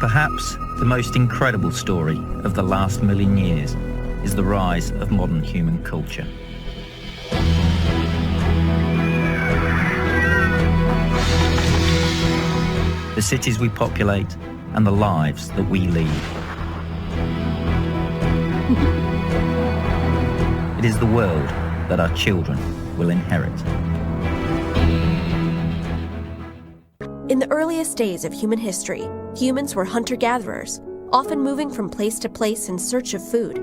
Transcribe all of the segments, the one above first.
Perhaps the most incredible story of the last million years is the rise of modern human culture. The cities we populate and the lives that we lead. It is the world that our children will inherit. In the earliest days of human history, humans were hunter-gatherers, often moving from place to place in search of food.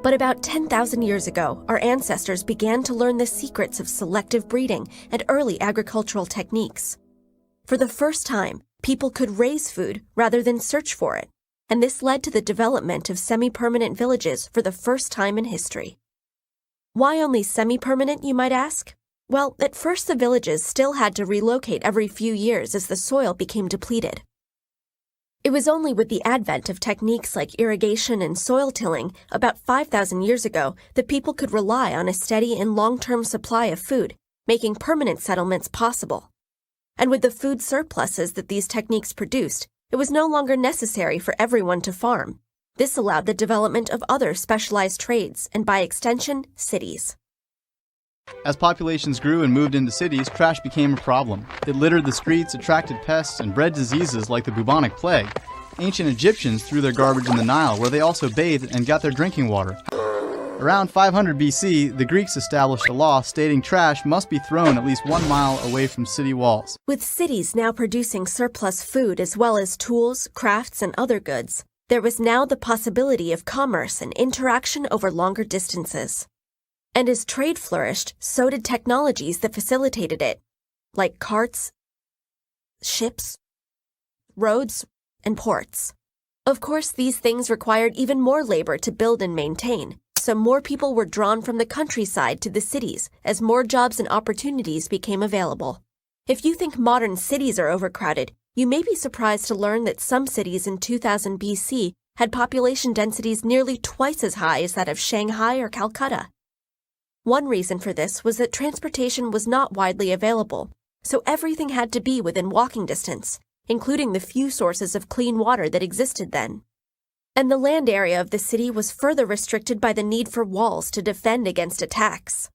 But about 10,000 years ago, our ancestors began to learn the secrets of selective breeding and early agricultural techniques. For the first time, people could raise food rather than search for it, and this led to the development of semi-permanent villages for the first time in history. Why only semi-permanent, you might ask? Well, at first the villages still had to relocate every few years as the soil became depleted. It was only with the advent of techniques like irrigation and soil tilling about 5,000 years ago that people could rely on a steady and long-term supply of food, making permanent settlements possible. And with the food surpluses that these techniques produced, it was no longer necessary for everyone to farm. This allowed the development of other specialized trades and, by extension, cities. As populations grew and moved into cities, trash became a problem. It littered the streets, attracted pests, and bred diseases like the bubonic plague. Ancient Egyptians threw their garbage in the Nile, where they also bathed and got their drinking water. Around 500 BC, the Greeks established a law stating trash must be thrown at least 1 mile away from city walls. With cities now producing surplus food as well as tools, crafts, and other goods, there was now the possibility of commerce and interaction over longer distances. And as trade flourished, so did technologies that facilitated it, like carts, ships, roads, and ports. Of course, these things required even more labor to build and maintain, so more people were drawn from the countryside to the cities as more jobs and opportunities became available. If you think modern cities are overcrowded, you may be surprised to learn that some cities in 2000 BC had population densities nearly twice as high as that of Shanghai or Calcutta. One reason for this was that transportation was not widely available, so everything had to be within walking distance, including the few sources of clean water that existed then. And the land area of the city was further restricted by the need for walls to defend against attacks.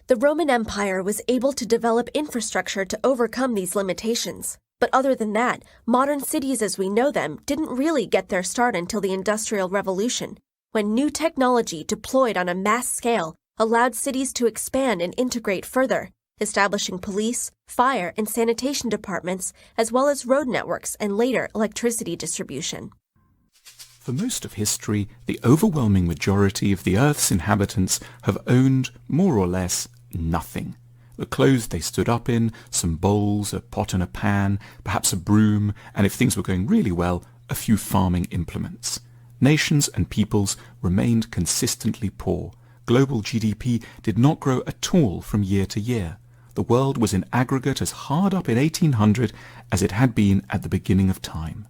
The Roman Empire was able to develop infrastructure to overcome these limitations, but other than that, modern cities as we know them didn't really get their start until the Industrial Revolution, when new technology deployed on a mass scale allowed cities to expand and integrate further, establishing police, fire, and sanitation departments, as well as road networks and later electricity distribution. For most of history, the overwhelming majority of the Earth's inhabitants have owned, more or less, nothing. The clothes they stood up in, some bowls, a pot and a pan, perhaps a broom, and if things were going really well, a few farming implements. Nations and peoples remained consistently poor. Global GDP did not grow at all from year to year. The world was in aggregate as hard up in 1800 as it had been at the beginning of time.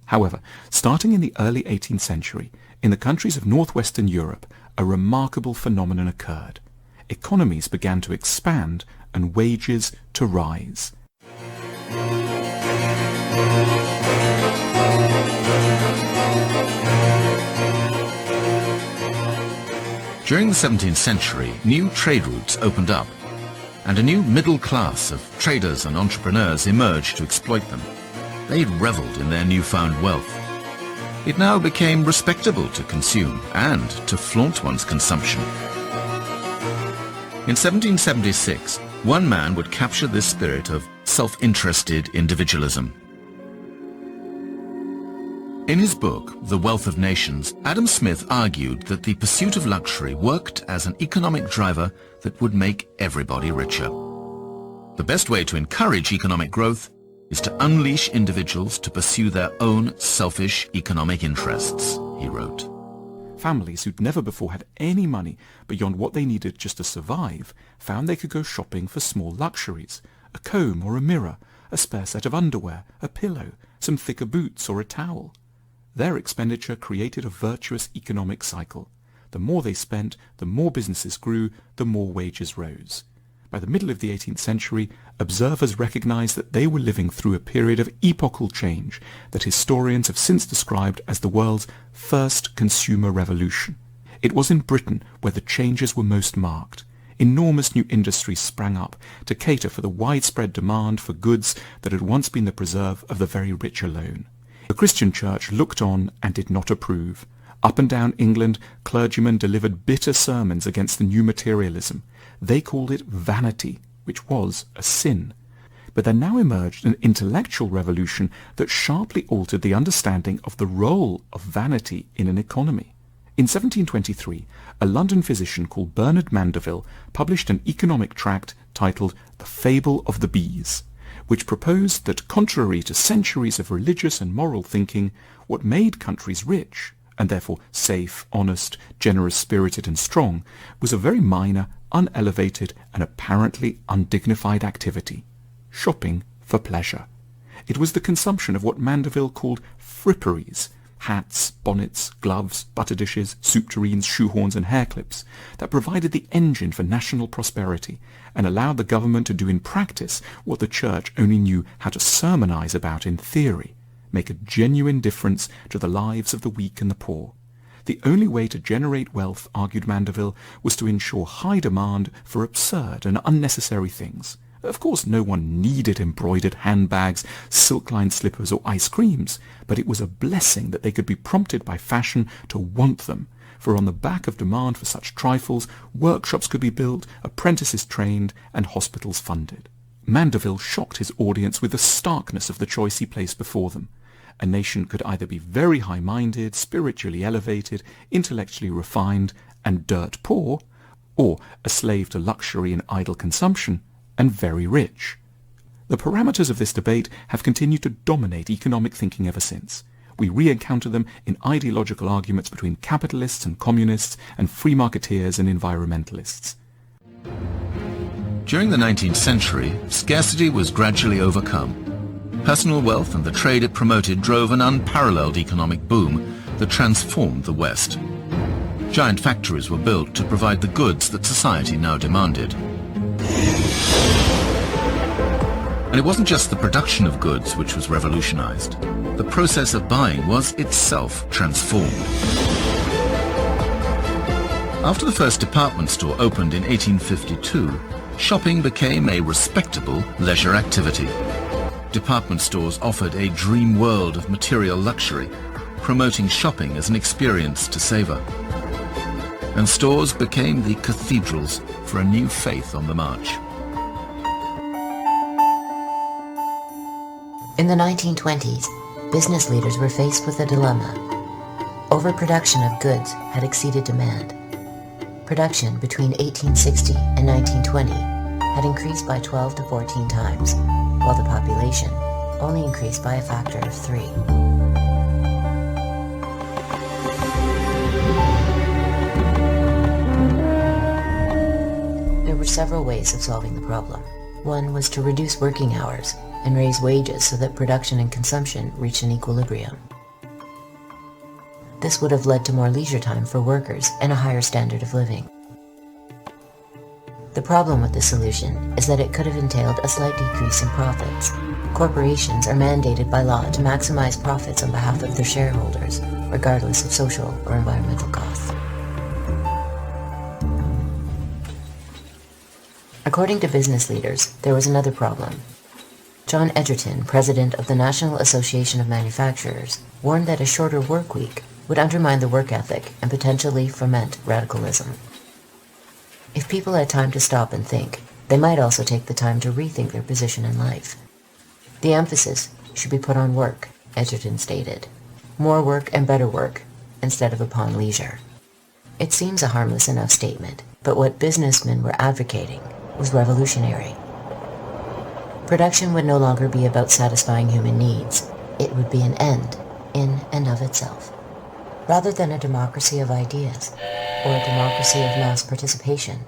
However, starting in the early 18th century, in the countries of northwestern Europe, a remarkable phenomenon occurred. Economies began to expand and wages to rise. During the 17th century, new trade routes opened up, and a new middle class of traders and entrepreneurs emerged to exploit them. They'd reveled in their newfound wealth. It now became respectable to consume and to flaunt one's consumption. In 1776, one man would capture this spirit of self-interested individualism. In his book, The Wealth of Nations, Adam Smith argued that the pursuit of luxury worked as an economic driver that would make everybody richer. The best way to encourage economic growth is to unleash individuals to pursue their own selfish economic interests, he wrote. Families who'd never before had any money beyond what they needed just to survive found they could go shopping for small luxuries, a comb or a mirror, a spare set of underwear, a pillow, some thicker boots or a towel. Their expenditure created a virtuous economic cycle. The more they spent, the more businesses grew, the more wages rose. By the middle of the 18th century, observers recognized that they were living through a period of epochal change that historians have since described as the world's first consumer revolution. It was in Britain where the changes were most marked. Enormous new industries sprang up to cater for the widespread demand for goods that had once been the preserve of the very rich alone. The Christian Church looked on and did not approve. Up and down England, clergymen delivered bitter sermons against the new materialism. They called it vanity, which was a sin. But there now emerged an intellectual revolution that sharply altered the understanding of the role of vanity in an economy. In 1723, a London physician called Bernard Mandeville published an economic tract titled The Fable of the Bees, which proposed that, contrary to centuries of religious and moral thinking, what made countries rich, and therefore safe, honest, generous-spirited and strong, was a very minor, unelevated and apparently undignified activity: shopping for pleasure. It was the consumption of what Mandeville called fripperies, hats, bonnets, gloves, butter dishes, soup tureens, shoehorns and hair clips, that provided the engine for national prosperity and allowed the government to do in practice what the church only knew how to sermonize about in theory: make a genuine difference to the lives of the weak and the poor. The only way to generate wealth, argued Mandeville, was to ensure high demand for absurd and unnecessary things. Of course, no one needed embroidered handbags, silk-lined slippers or ice creams, but it was a blessing that they could be prompted by fashion to want them, for on the back of demand for such trifles, workshops could be built, apprentices trained, and hospitals funded. Mandeville shocked his audience with the starkness of the choice he placed before them. A nation could either be very high-minded, spiritually elevated, intellectually refined, and dirt poor, or a slave to luxury and idle consumption, and very rich. The parameters of this debate have continued to dominate economic thinking ever since. We re-encounter them in ideological arguments between capitalists and communists and free marketeers and environmentalists. During the 19th century, scarcity was gradually overcome. Personal wealth and the trade it promoted drove an unparalleled economic boom that transformed the West. Giant factories were built to provide the goods that society now demanded. And it wasn't just the production of goods which was revolutionized. The process of buying was itself transformed. After the first department store opened in 1852, shopping became a respectable leisure activity. Department stores offered a dream world of material luxury, promoting shopping as an experience to savor. And stores became the cathedrals for a new faith on the march. In the 1920s, business leaders were faced with a dilemma. Overproduction of goods had exceeded demand. Production between 1860 and 1920 had increased by 12 to 14 times, while the population only increased by a factor of 3. There were several ways of solving the problem. One was to reduce working hours and raise wages so that production and consumption reached an equilibrium. This would have led to more leisure time for workers and a higher standard of living. The problem with this solution is that it could have entailed a slight decrease in profits. Corporations are mandated by law to maximize profits on behalf of their shareholders, regardless of social or environmental costs. According to business leaders, there was another problem. John Egerton, president of the National Association of Manufacturers, warned that a shorter work week would undermine the work ethic and potentially foment radicalism. If people had time to stop and think, they might also take the time to rethink their position in life. The emphasis should be put on work, Egerton stated. More work and better work, instead of upon leisure. It seems a harmless enough statement, but what businessmen were advocating was revolutionary. Production would no longer be about satisfying human needs. It would be an end in and of itself. Rather than a democracy of ideas, or a democracy of mass participation,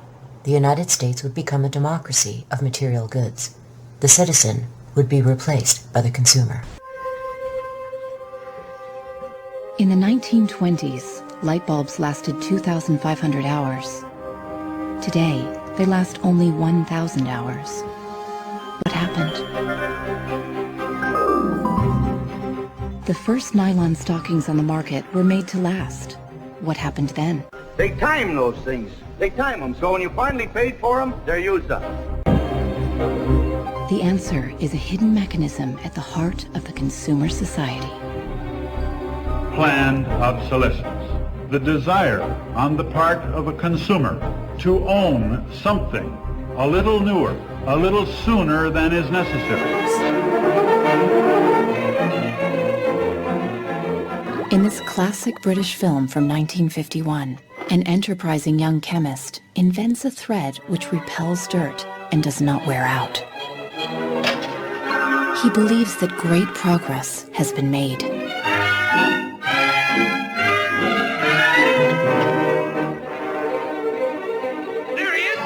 the United States would become a democracy of material goods. The citizen would be replaced by the consumer. In the 1920s, light bulbs lasted 2,500 hours. Today, they last only 1,000 hours. What happened? The first nylon stockings on the market were made to last. What happened then? They time those things. They time them, so when you finally paid for them, they're used up. The answer is a hidden mechanism at the heart of the consumer society. Planned obsolescence. The desire on the part of a consumer to own something a little newer, a little sooner than is necessary. In this classic British film from 1951, an enterprising young chemist invents a thread which repels dirt and does not wear out. He believes that great progress has been made.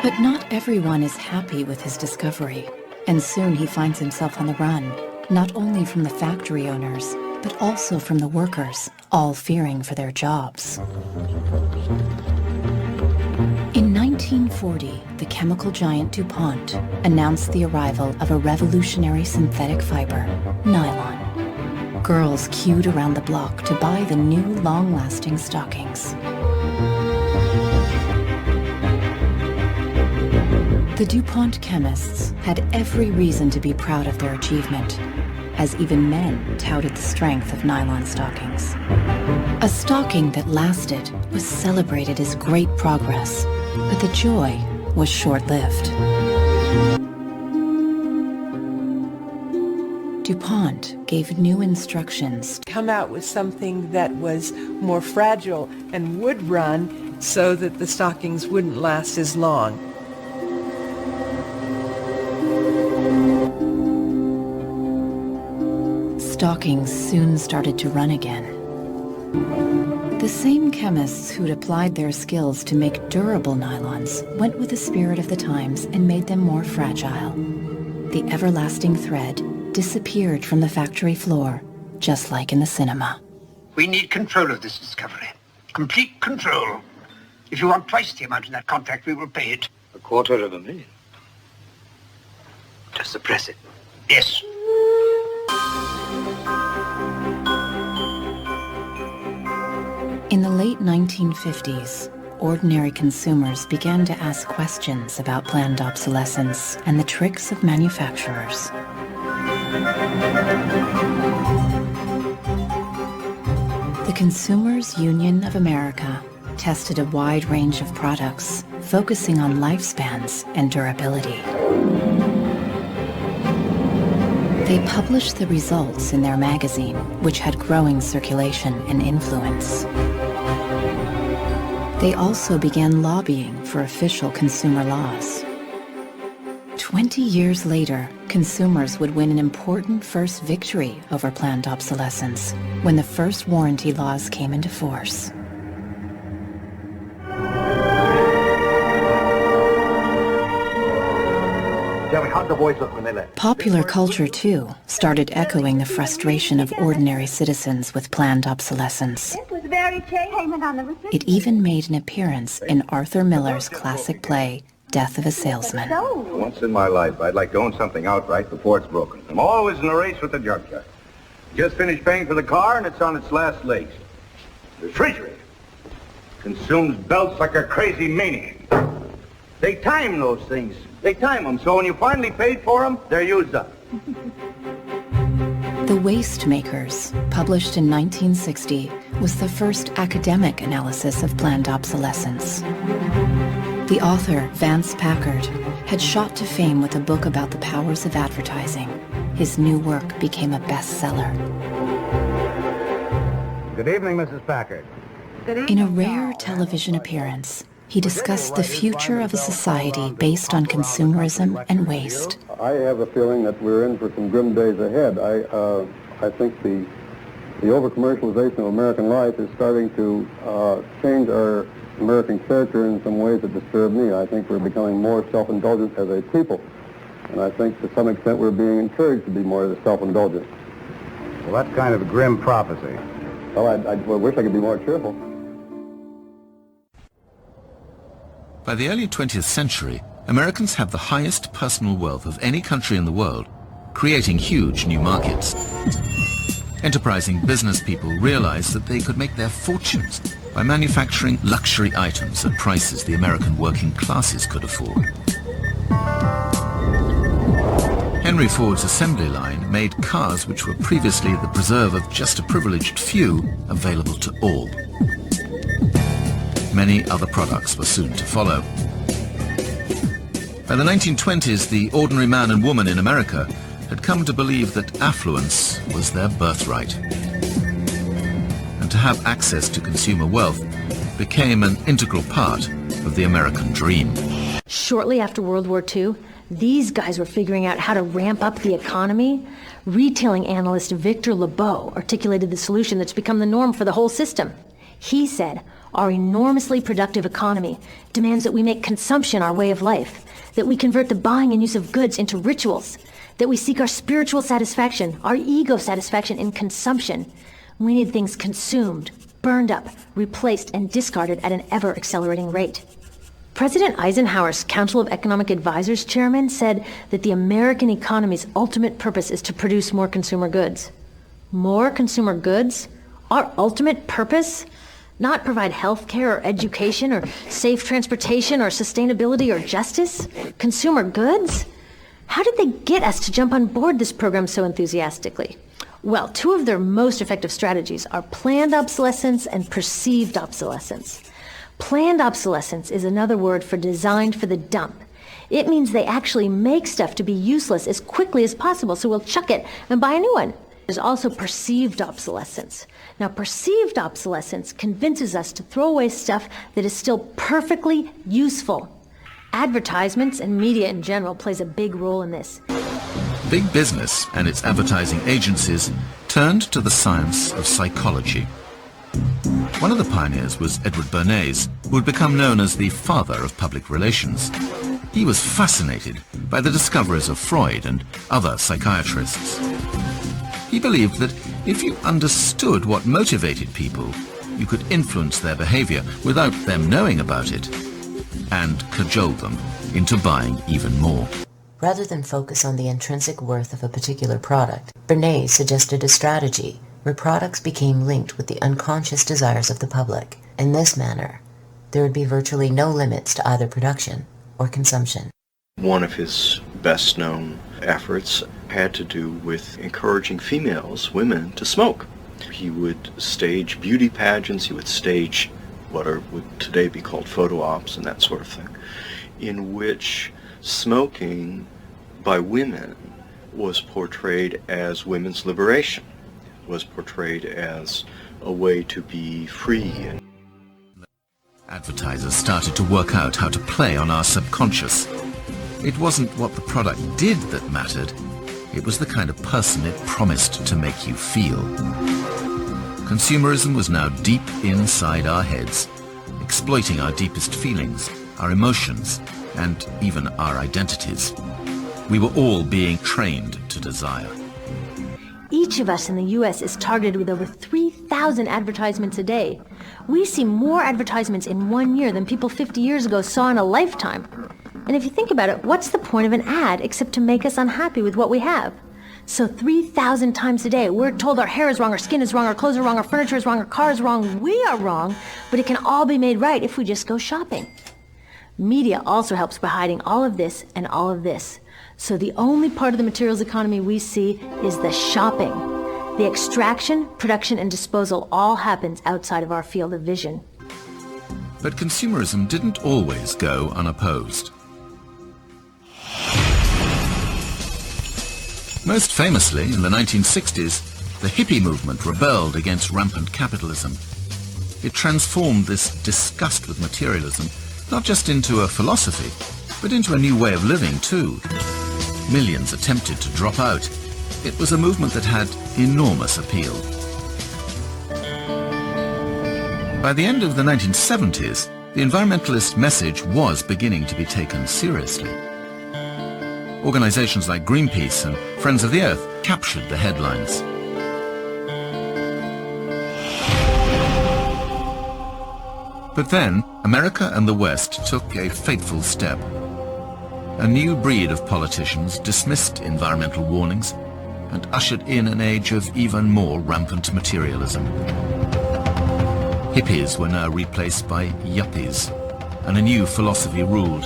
But not everyone is happy with his discovery, and soon he finds himself on the run, not only from the factory owners, but also from the workers, all fearing for their jobs. In 1940, the chemical giant DuPont announced the arrival of a revolutionary synthetic fiber, nylon. Girls queued around the block to buy the new long-lasting stockings. The DuPont chemists had every reason to be proud of their achievement, as even men touted the strength of nylon stockings. A stocking that lasted was celebrated as great progress, but the joy was short-lived. DuPont gave new instructions. Come out with something that was more fragile and would run so that the stockings wouldn't last as long. Stockings soon started to run again. The same chemists who'd applied their skills to make durable nylons went with the spirit of the times and made them more fragile. The everlasting thread disappeared from the factory floor, just like in the cinema. We need control of this discovery. Complete control. If you want twice the amount in that contract, we will pay it. $250,000. To suppress it. Yes. In the late 1950s, ordinary consumers began to ask questions about planned obsolescence and the tricks of manufacturers. The Consumers Union of America tested a wide range of products, focusing on lifespans and durability. They published the results in their magazine, which had growing circulation and influence. They also began lobbying for official consumer laws. 20 years later, consumers would win an important first victory over planned obsolescence when the first warranty laws came into force. Popular culture, too, started echoing the frustration of ordinary citizens with planned obsolescence. It even made an appearance in Arthur Miller's classic play, Death of a Salesman. Once in my life, I'd like to own something outright before it's broken. I'm always in a race with the junkyard. Just finished paying for the car, and it's on its last legs. The refrigerator consumes belts like a crazy maniac. They time those things. They time them, so when you finally paid for them, they're used up. The Waste Makers, published in 1960, was the first academic analysis of planned obsolescence. The author, Vance Packard, had shot to fame with a book about the powers of advertising. His new work became a bestseller. Good evening, Mrs. Packard. In a rare television appearance, he discussed the future of a society based on consumerism and waste. I have a feeling that we're in for some grim days ahead. I think the over-commercialization of American life is starting to change our American character in some ways that disturb me. I think we're becoming more self-indulgent as a people. And I think to some extent we're being encouraged to be more self-indulgent. Well, that's kind of a grim prophecy. Well, I wish I could be more cheerful. By the early 20th century, Americans have the highest personal wealth of any country in the world, creating huge new markets. Enterprising business people realized that they could make their fortunes by manufacturing luxury items at prices the American working classes could afford. Henry Ford's assembly line made cars which were previously the preserve of just a privileged few available to all. Many other products were soon to follow. By the 1920s, the ordinary man and woman in America had come to believe that affluence was their birthright. And to have access to consumer wealth became an integral part of the American dream. Shortly after World War II, these guys were figuring out how to ramp up the economy. Retailing analyst Victor Lebeau articulated the solution that's become the norm for the whole system. He said, our enormously productive economy demands that we make consumption our way of life, that we convert the buying and use of goods into rituals, that we seek our spiritual satisfaction, our ego satisfaction in consumption. We need things consumed, burned up, replaced, and discarded at an ever-accelerating rate. President Eisenhower's Council of Economic Advisors chairman said that the American economy's ultimate purpose is to produce more consumer goods. More consumer goods? Our ultimate purpose? Not provide health care or education or safe transportation or sustainability or justice? Consumer goods? How did they get us to jump on board this program so enthusiastically? Well, two of their most effective strategies are planned obsolescence and perceived obsolescence. Planned obsolescence is another word for designed for the dump. It means they actually make stuff to be useless as quickly as possible, so we'll chuck it and buy a new one. There's also perceived obsolescence. Now, perceived obsolescence convinces us to throw away stuff that is still perfectly useful. Advertisements and media in general plays a big role in this. Big business and its advertising agencies turned to the science of psychology. One of the pioneers was Edward Bernays, who would become known as the father of public relations. He was fascinated by the discoveries of Freud and other psychiatrists. He believed that if you understood what motivated people, you could influence their behavior without them knowing about it, and cajole them into buying even more. Rather than focus on the intrinsic worth of a particular product, Bernays suggested a strategy where products became linked with the unconscious desires of the public. In this manner, there would be virtually no limits to either production or consumption. One of his best-known efforts had to do with encouraging women, to smoke. He would stage beauty pageants, he would stage what would today be called photo ops and that sort of thing, in which smoking by women was portrayed as women's liberation, was portrayed as a way to be free. Advertisers started to work out how to play on our subconscious. It wasn't what the product did that mattered, it was the kind of person it promised to make you feel. Consumerism was now deep inside our heads, exploiting our deepest feelings, our emotions, and even our identities. We were all being trained to desire. Each of us in the U.S. is targeted with over 3,000 advertisements a day. We see more advertisements in 1 year than people 50 years ago saw in a lifetime. And if you think about it, what's the point of an ad except to make us unhappy with what we have? So 3,000 times a day, we're told our hair is wrong, our skin is wrong, our clothes are wrong, our furniture is wrong, our car is wrong, we are wrong, but it can all be made right if we just go shopping. Media also helps by hiding all of this and all of this. So the only part of the materials economy we see is the shopping. The extraction, production, and disposal all happens outside of our field of vision. But consumerism didn't always go unopposed. Most famously, in the 1960s, the hippie movement rebelled against rampant capitalism. It transformed this disgust with materialism not just into a philosophy, but into a new way of living too. Millions attempted to drop out. It was a movement that had enormous appeal. By the end of the 1970s, the environmentalist message was beginning to be taken seriously. Organizations like Greenpeace and Friends of the Earth captured the headlines. But then, America and the West took a fateful step. A new breed of politicians dismissed environmental warnings and ushered in an age of even more rampant materialism. Hippies were now replaced by yuppies, and a new philosophy ruled: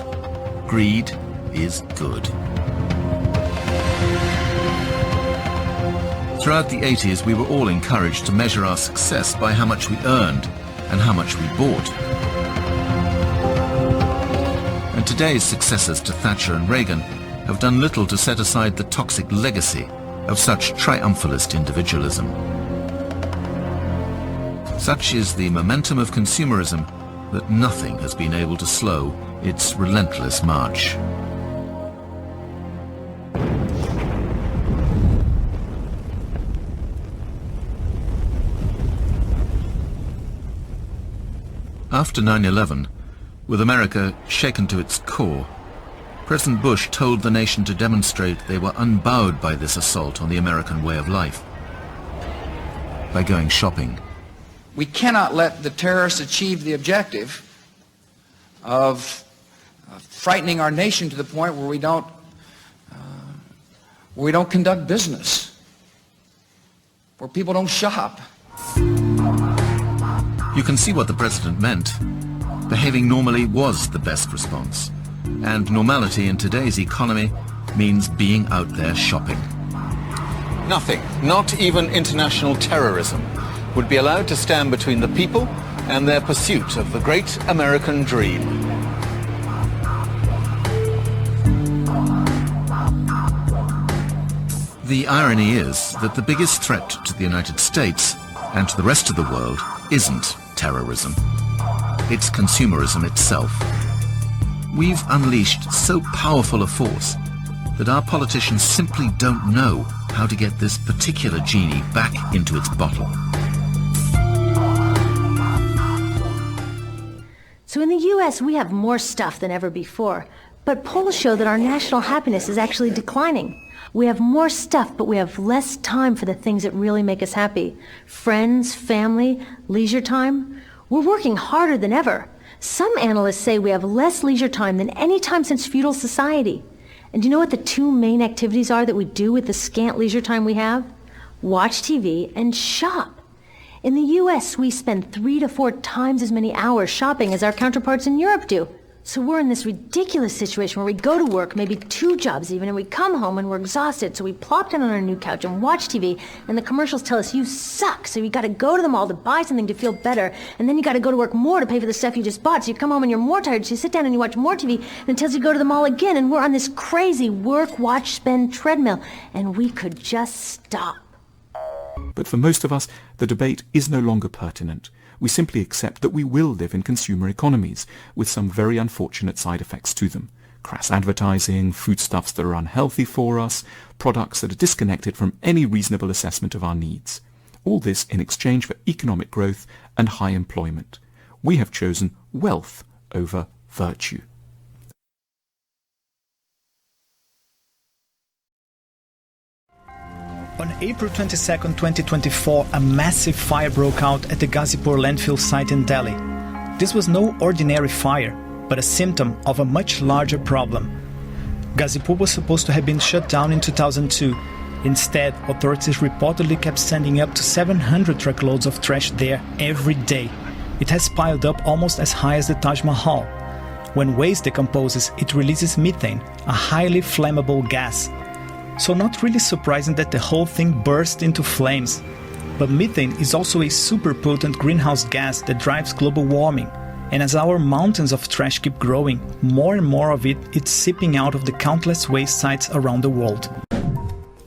greed is good. Throughout the 80s, we were all encouraged to measure our success by how much we earned and how much we bought. And today's successors to Thatcher and Reagan have done little to set aside the toxic legacy of such triumphalist individualism. Such is the momentum of consumerism that nothing has been able to slow its relentless march. After 9/11, with America shaken to its core, President Bush told the nation to demonstrate they were unbowed by this assault on the American way of life by going shopping. We cannot let the terrorists achieve the objective of frightening our nation to the point where we don't conduct business, where people don't shop. You can see what the president meant. Behaving normally was the best response. And normality in today's economy means being out there shopping. Nothing, not even international terrorism, would be allowed to stand between the people and their pursuit of the great American dream. The irony is that the biggest threat to the United States and to the rest of the world isn't terrorism. It's consumerism itself. We've unleashed so powerful a force that our politicians simply don't know how to get this particular genie back into its bottle. So in the U.S., we have more stuff than ever before, but polls show that our national happiness is actually declining. We have more stuff, but we have less time for the things that really make us happy. Friends, family, leisure time. We're working harder than ever. Some analysts say we have less leisure time than any time since feudal society. And do you know what the two main activities are that we do with the scant leisure time we have? Watch TV and shop. In the U.S., we spend 3 to 4 times as many hours shopping as our counterparts in Europe do. So we're in this ridiculous situation where we go to work, maybe 2 jobs even, and we come home and we're exhausted, so we plop down on our new couch and watch TV, and the commercials tell us you suck, so you gotta go to the mall to buy something to feel better, and then you gotta go to work more to pay for the stuff you just bought, so you come home and you're more tired, so you sit down and you watch more TV, and it tells you to go to the mall again, and we're on this crazy work, watch, spend treadmill, and we could just stop. But for most of us, the debate is no longer pertinent. We simply accept that we will live in consumer economies, with some very unfortunate side effects to them. Crass advertising, foodstuffs that are unhealthy for us, products that are disconnected from any reasonable assessment of our needs. All this in exchange for economic growth and high employment. We have chosen wealth over virtue. On April 22, 2024, a massive fire broke out at the Ghazipur landfill site in Delhi. This was no ordinary fire, but a symptom of a much larger problem. Ghazipur was supposed to have been shut down in 2002. Instead, authorities reportedly kept sending up to 700 truckloads of trash there every day. It has piled up almost as high as the Taj Mahal. When waste decomposes, it releases methane, a highly flammable gas. So not really surprising that the whole thing burst into flames. But methane is also a super potent greenhouse gas that drives global warming. And as our mountains of trash keep growing, more and more of it's seeping out of the countless waste sites around the world.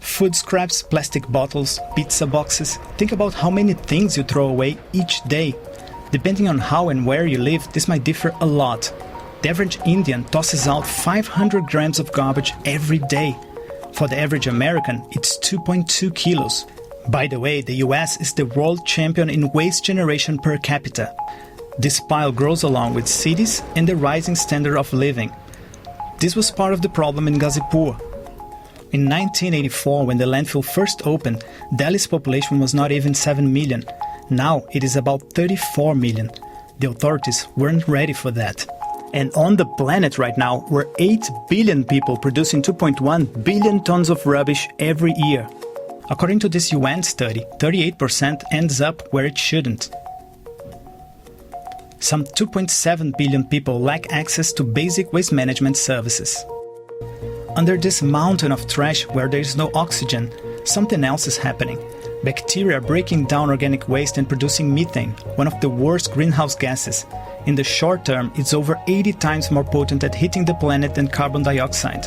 Food scraps, plastic bottles, pizza boxes. Think about how many things you throw away each day. Depending on how and where you live, this might differ a lot. The average Indian tosses out 500 grams of garbage every day. For the average American, it's 2.2 kilos. By the way, the US is the world champion in waste generation per capita. This pile grows along with cities and the rising standard of living. This was part of the problem in Ghazipur. In 1984, when the landfill first opened, Delhi's population was not even 7 million. Now it is about 34 million. The authorities weren't ready for that. And on the planet right now, we're 8 billion people producing 2.1 billion tons of rubbish every year. According to this UN study, 38% ends up where it shouldn't. Some 2.7 billion people lack access to basic waste management services. Under this mountain of trash where there is no oxygen, something else is happening. Bacteria are breaking down organic waste and producing methane, one of the worst greenhouse gases. In the short term, it's over 80 times more potent at heating the planet than carbon dioxide.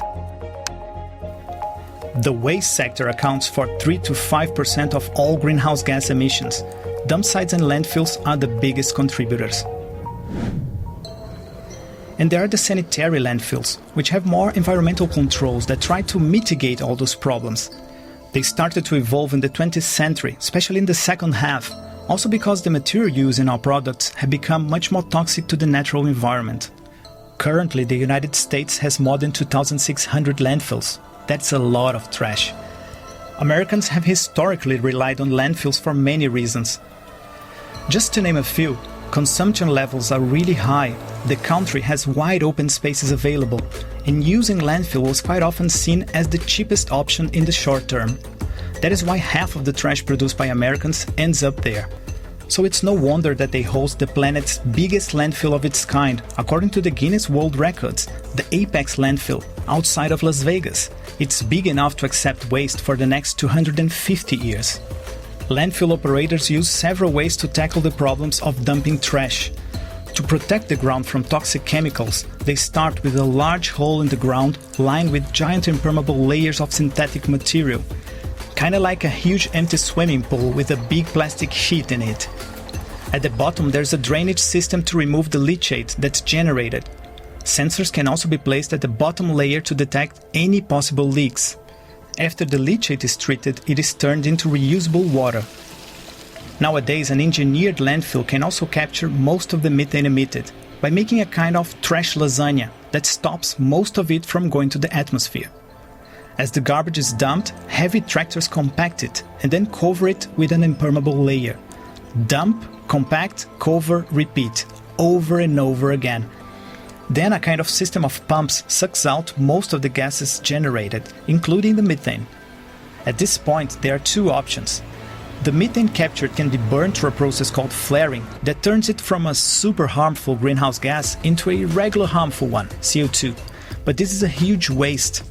The waste sector accounts for 3 to 5% of all greenhouse gas emissions. Dump sites and landfills are the biggest contributors. And there are the sanitary landfills, which have more environmental controls that try to mitigate all those problems. They started to evolve in the 20th century, especially in the second half, also because the material used in our products have become much more toxic to the natural environment. Currently, the United States has more than 2,600 landfills. That's a lot of trash. Americans have historically relied on landfills for many reasons. Just to name a few, consumption levels are really high, the country has wide open spaces available, and using landfill was quite often seen as the cheapest option in the short term. That is why half of the trash produced by Americans ends up there. So it's no wonder that they host the planet's biggest landfill of its kind, according to the Guinness World Records, the Apex landfill, outside of Las Vegas. It's big enough to accept waste for the next 250 years. Landfill operators use several ways to tackle the problems of dumping trash. To protect the ground from toxic chemicals, they start with a large hole in the ground lined with giant impermeable layers of synthetic material. Kinda like a huge empty swimming pool with a big plastic sheet in it. At the bottom there's a drainage system to remove the leachate that's generated. Sensors can also be placed at the bottom layer to detect any possible leaks. After the leachate is treated, it is turned into reusable water. Nowadays, an engineered landfill can also capture most of the methane emitted by making a kind of trash lasagna that stops most of it from going to the atmosphere. As the garbage is dumped, heavy tractors compact it and then cover it with an impermeable layer. Dump, compact, cover, repeat, over and over again. Then a kind of system of pumps sucks out most of the gases generated, including the methane. At this point, there are two options. The methane captured can be burned through a process called flaring that turns it from a super harmful greenhouse gas into a regular harmful one, CO2. But this is a huge waste.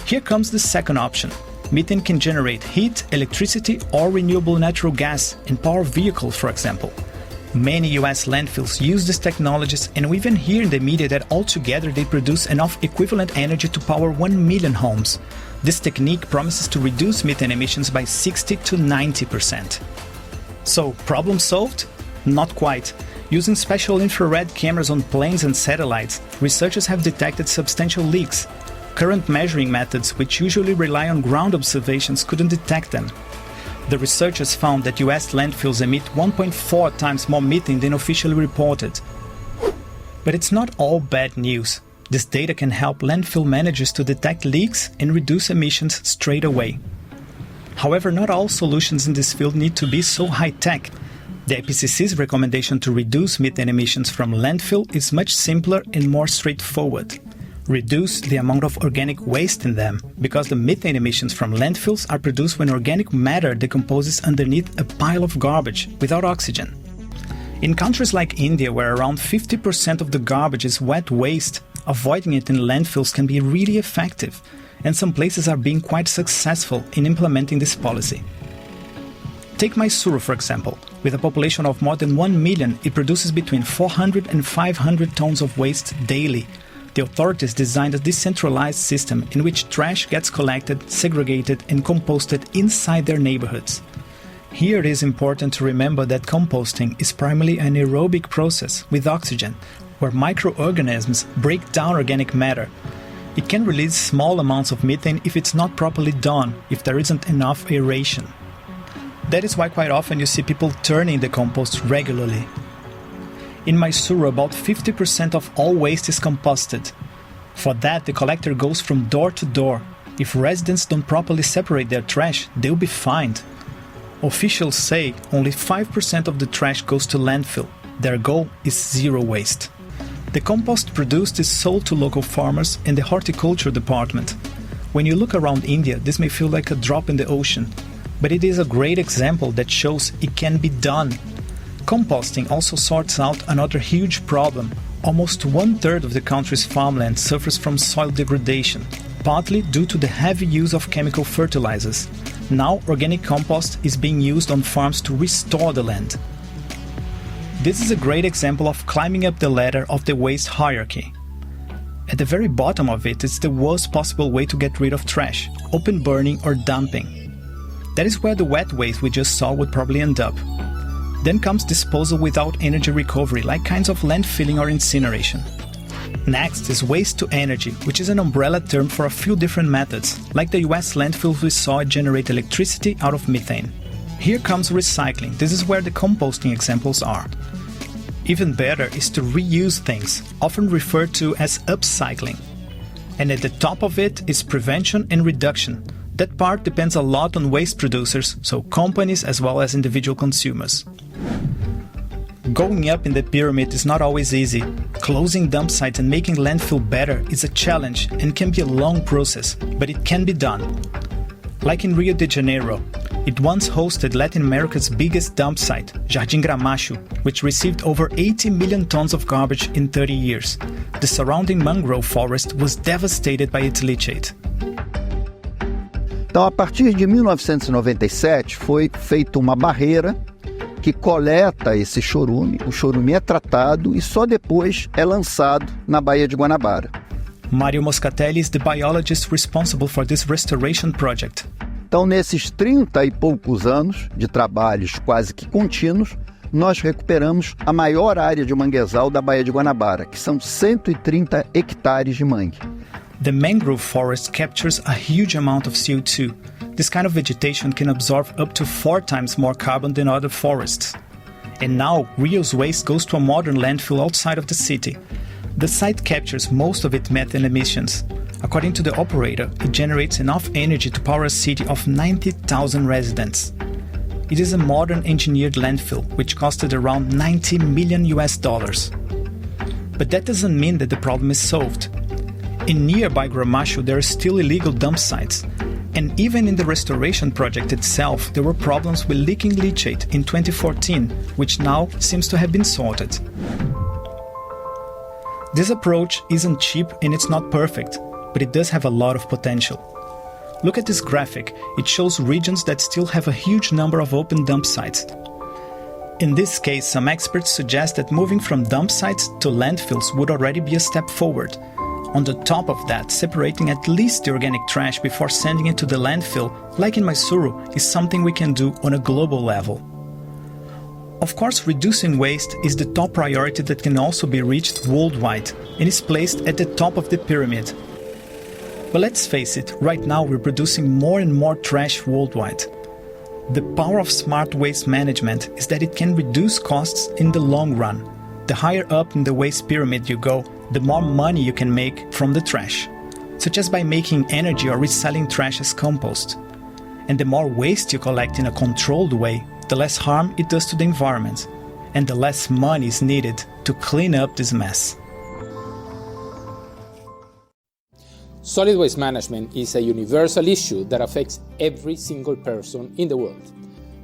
Here comes the second option. Methane can generate heat, electricity, or renewable natural gas in power vehicles, for example. Many US landfills use these technologies, and we even hear in the media that altogether they produce enough equivalent energy to power 1 million homes. This technique promises to reduce methane emissions by 60 to 90%. So, problem solved? Not quite. Using special infrared cameras on planes and satellites, researchers have detected substantial leaks. Current measuring methods, which usually rely on ground observations, couldn't detect them. The researchers found that US landfills emit 1.4 times more methane than officially reported. But it's not all bad news. This data can help landfill managers to detect leaks and reduce emissions straight away. However, not all solutions in this field need to be so high-tech. The IPCC's recommendation to reduce methane emissions from landfill is much simpler and more straightforward. Reduce the amount of organic waste in them, because the methane emissions from landfills are produced when organic matter decomposes underneath a pile of garbage without oxygen. In countries like India, where around 50% of the garbage is wet waste, avoiding it in landfills can be really effective, and some places are being quite successful in implementing this policy. Take Mysuru, for example. With a population of more than 1 million, it produces between 400 and 500 tons of waste daily. The authorities designed a decentralized system in which trash gets collected, segregated, and composted inside their neighborhoods. Here it is important to remember that composting is primarily an aerobic process with oxygen, where microorganisms break down organic matter. It can release small amounts of methane if it's not properly done, if there isn't enough aeration. That is why quite often you see people turning the compost regularly. In Mysuru, about 50% of all waste is composted. For that, the collector goes from door to door. If residents don't properly separate their trash, they'll be fined. Officials say only 5% of the trash goes to landfill. Their goal is zero waste. The compost produced is sold to local farmers in the horticulture department. When you look around India, this may feel like a drop in the ocean, but it is a great example that shows it can be done. Composting also sorts out another huge problem. Almost 1/3 of the country's farmland suffers from soil degradation, partly due to the heavy use of chemical fertilizers. Now, organic compost is being used on farms to restore the land. This is a great example of climbing up the ladder of the waste hierarchy. At the very bottom of it is the worst possible way to get rid of trash, open burning or dumping. That is where the wet waste we just saw would probably end up. Then comes disposal without energy recovery, like kinds of landfilling or incineration. Next is waste to energy, which is an umbrella term for a few different methods, like the US landfills we saw generate electricity out of methane. Here comes recycling. This is where the composting examples are. Even better is to reuse things, often referred to as upcycling. And at the top of it is prevention and reduction. That part depends a lot on waste producers, so companies as well as individual consumers. Going up in the pyramid is not always easy. Closing dump sites and making landfill better is a challenge and can be a long process, but it can be done. Like in Rio de Janeiro, it once hosted Latin America's biggest dump site, Jardim Gramacho, which received over 80 million tons of garbage in 30 years. The surrounding mangrove forest was devastated by its leachate. Então, a partir de 1997, foi feita uma barreira que coleta esse chorume. O chorume é tratado e só depois é lançado na Baía de Guanabara. Mario Moscatelli is the biologist responsible for this restoration project. Então, nesses 30 e poucos anos de trabalhos quase que contínuos, nós recuperamos a maior área de manguezal da Baía de Guanabara, que são 130 hectares de mangue. The mangrove forest captures a huge amount of CO2. This kind of vegetation can absorb up to 4 times more carbon than other forests. And now, Rio's waste goes to a modern landfill outside of the city. The site captures most of its methane emissions. According to the operator, it generates enough energy to power a city of 90,000 residents. It is a modern engineered landfill, which costed around $90 million. But that doesn't mean that the problem is solved. In nearby Gramacho, there are still illegal dump sites. And even in the restoration project itself, there were problems with leaking leachate in 2014, which now seems to have been sorted. This approach isn't cheap and it's not perfect, but it does have a lot of potential. Look at this graphic. It shows regions that still have a huge number of open dump sites. In this case, some experts suggest that moving from dump sites to landfills would already be a step forward. On the top of that, separating at least the organic trash before sending it to the landfill, like in Mysuru, is something we can do on a global level. Of course, reducing waste is the top priority that can also be reached worldwide and is placed at the top of the pyramid. But let's face it, right now we're producing more and more trash worldwide. The power of smart waste management is that it can reduce costs in the long run. The higher up in the waste pyramid you go, the more money you can make from the trash, such as by making energy or reselling trash as compost. And the more waste you collect in a controlled way, the less harm it does to the environment, and the less money is needed to clean up this mess. Solid waste management is a universal issue that affects every single person in the world.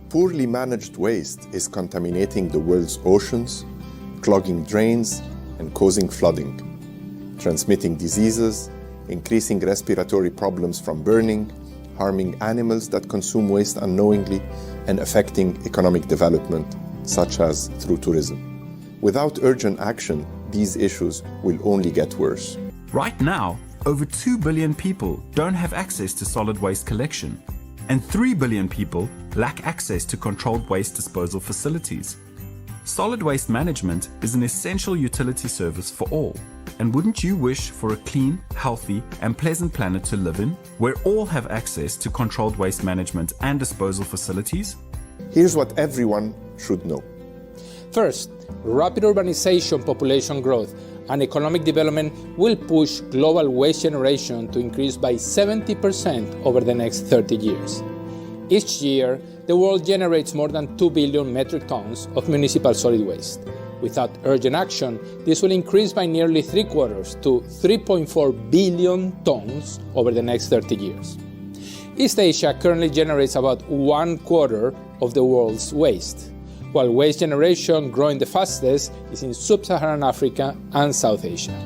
Poorly managed waste is contaminating the world's oceans, clogging drains, and causing flooding, transmitting diseases, increasing respiratory problems from burning, harming animals that consume waste unknowingly, and affecting economic development, such as through tourism. Without urgent action, these issues will only get worse. Right now, over 2 billion people don't have access to solid waste collection, and 3 billion people lack access to controlled waste disposal facilities. Solid waste management is an essential utility service for all. And wouldn't you wish for a clean, healthy, and pleasant planet to live in, where all have access to controlled waste management and disposal facilities? Here's what everyone should know. First, rapid urbanization, population growth, and economic development will push global waste generation to increase by 70% over the next 30 years. Each year, the world generates more than 2 billion metric tons of municipal solid waste. Without urgent action, this will increase by nearly 3/4 to 3.4 billion tons over the next 30 years. East Asia currently generates about 1/4 of the world's waste, while waste generation growing the fastest is in sub-Saharan Africa and South Asia.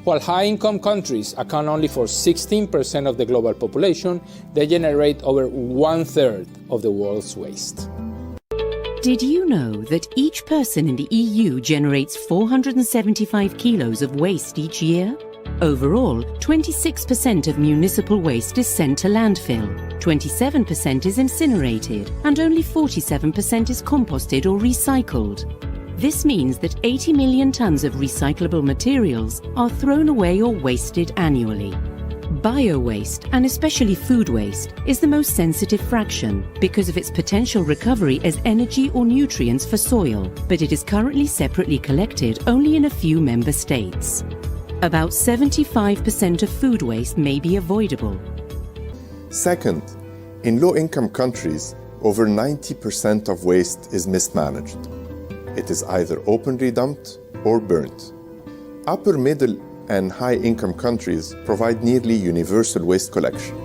While high-income countries account only for 16% of the global population, they generate over 1/3 of the world's waste. Did you know that each person in the EU generates 475 kilos of waste each year? Overall, 26% of municipal waste is sent to landfill, 27% is incinerated, and only 47% is composted or recycled. This means that 80 million tons of recyclable materials are thrown away or wasted annually. Bio-waste, and especially food waste, is the most sensitive fraction because of its potential recovery as energy or nutrients for soil, but it is currently separately collected only in a few member states. About 75% of food waste may be avoidable. Second, in low-income countries, over 90% of waste is mismanaged. It is either openly dumped or burnt. Upper middle and high-income countries provide nearly universal waste collection.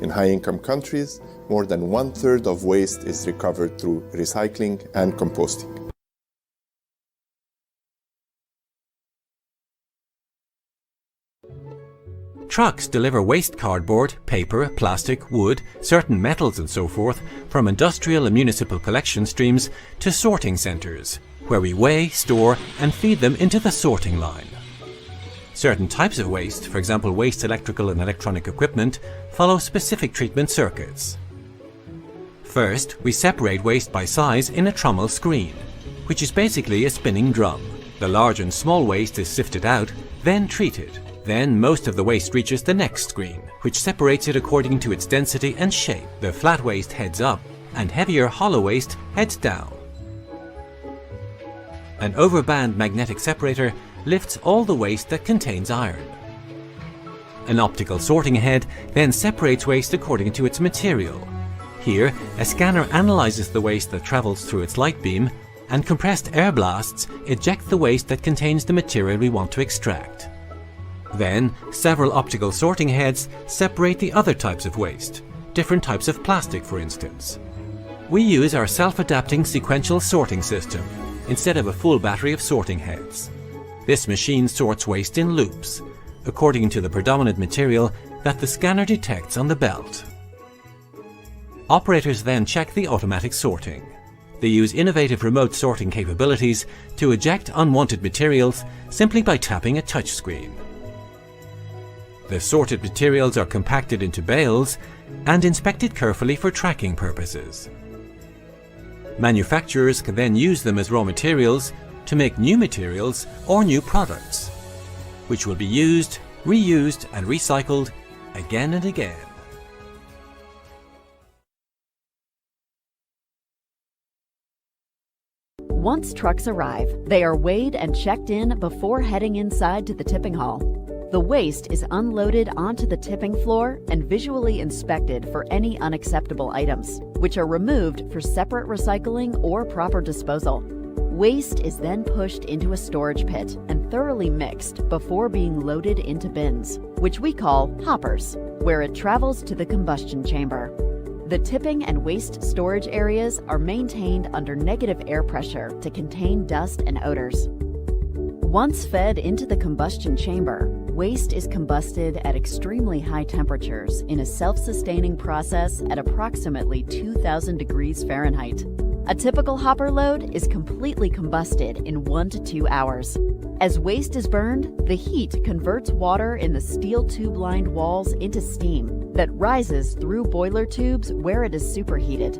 In high-income countries, more than 1/3 of waste is recovered through recycling and composting. Trucks deliver waste cardboard, paper, plastic, wood, certain metals and so forth from industrial and municipal collection streams to sorting centres, where we weigh, store and feed them into the sorting line. Certain types of waste, for example waste electrical and electronic equipment, follow specific treatment circuits. First, we separate waste by size in a trommel screen, which is basically a spinning drum. The large and small waste is sifted out, then treated. Then most of the waste reaches the next screen, which separates it according to its density and shape. The flat waste heads up, and heavier hollow waste heads down. An overband magnetic separator lifts all the waste that contains iron. An optical sorting head then separates waste according to its material. Here, a scanner analyzes the waste that travels through its light beam, and compressed air blasts eject the waste that contains the material we want to extract. Then, several optical sorting heads separate the other types of waste, different types of plastic for instance. We use our self-adapting sequential sorting system, instead of a full battery of sorting heads. This machine sorts waste in loops, according to the predominant material that the scanner detects on the belt. Operators then check the automatic sorting. They use innovative remote sorting capabilities to eject unwanted materials simply by tapping a touchscreen. The sorted materials are compacted into bales and inspected carefully for tracking purposes. Manufacturers can then use them as raw materials to make new materials or new products, which will be used, reused and recycled again and again. Once trucks arrive, they are weighed and checked in before heading inside to the tipping hall. The waste is unloaded onto the tipping floor and visually inspected for any unacceptable items, which are removed for separate recycling or proper disposal. Waste is then pushed into a storage pit and thoroughly mixed before being loaded into bins, which we call hoppers, where it travels to the combustion chamber. The tipping and waste storage areas are maintained under negative air pressure to contain dust and odors. Once fed into the combustion chamber, waste is combusted at extremely high temperatures in a self-sustaining process at approximately 2,000 degrees Fahrenheit. A typical hopper load is completely combusted in 1 to 2 hours. As waste is burned, the heat converts water in the steel tube-lined walls into steam that rises through boiler tubes where it is superheated.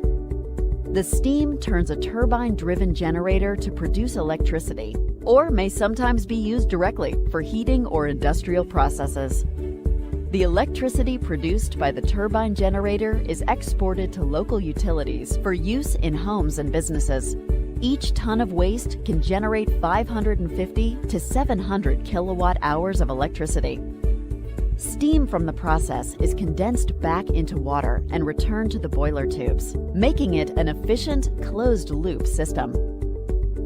The steam turns a turbine-driven generator to produce electricity, or may sometimes be used directly for heating or industrial processes. The electricity produced by the turbine generator is exported to local utilities for use in homes and businesses. Each ton of waste can generate 550 to 700 kilowatt hours of electricity. Steam from the process is condensed back into water and returned to the boiler tubes, making it an efficient, closed-loop system.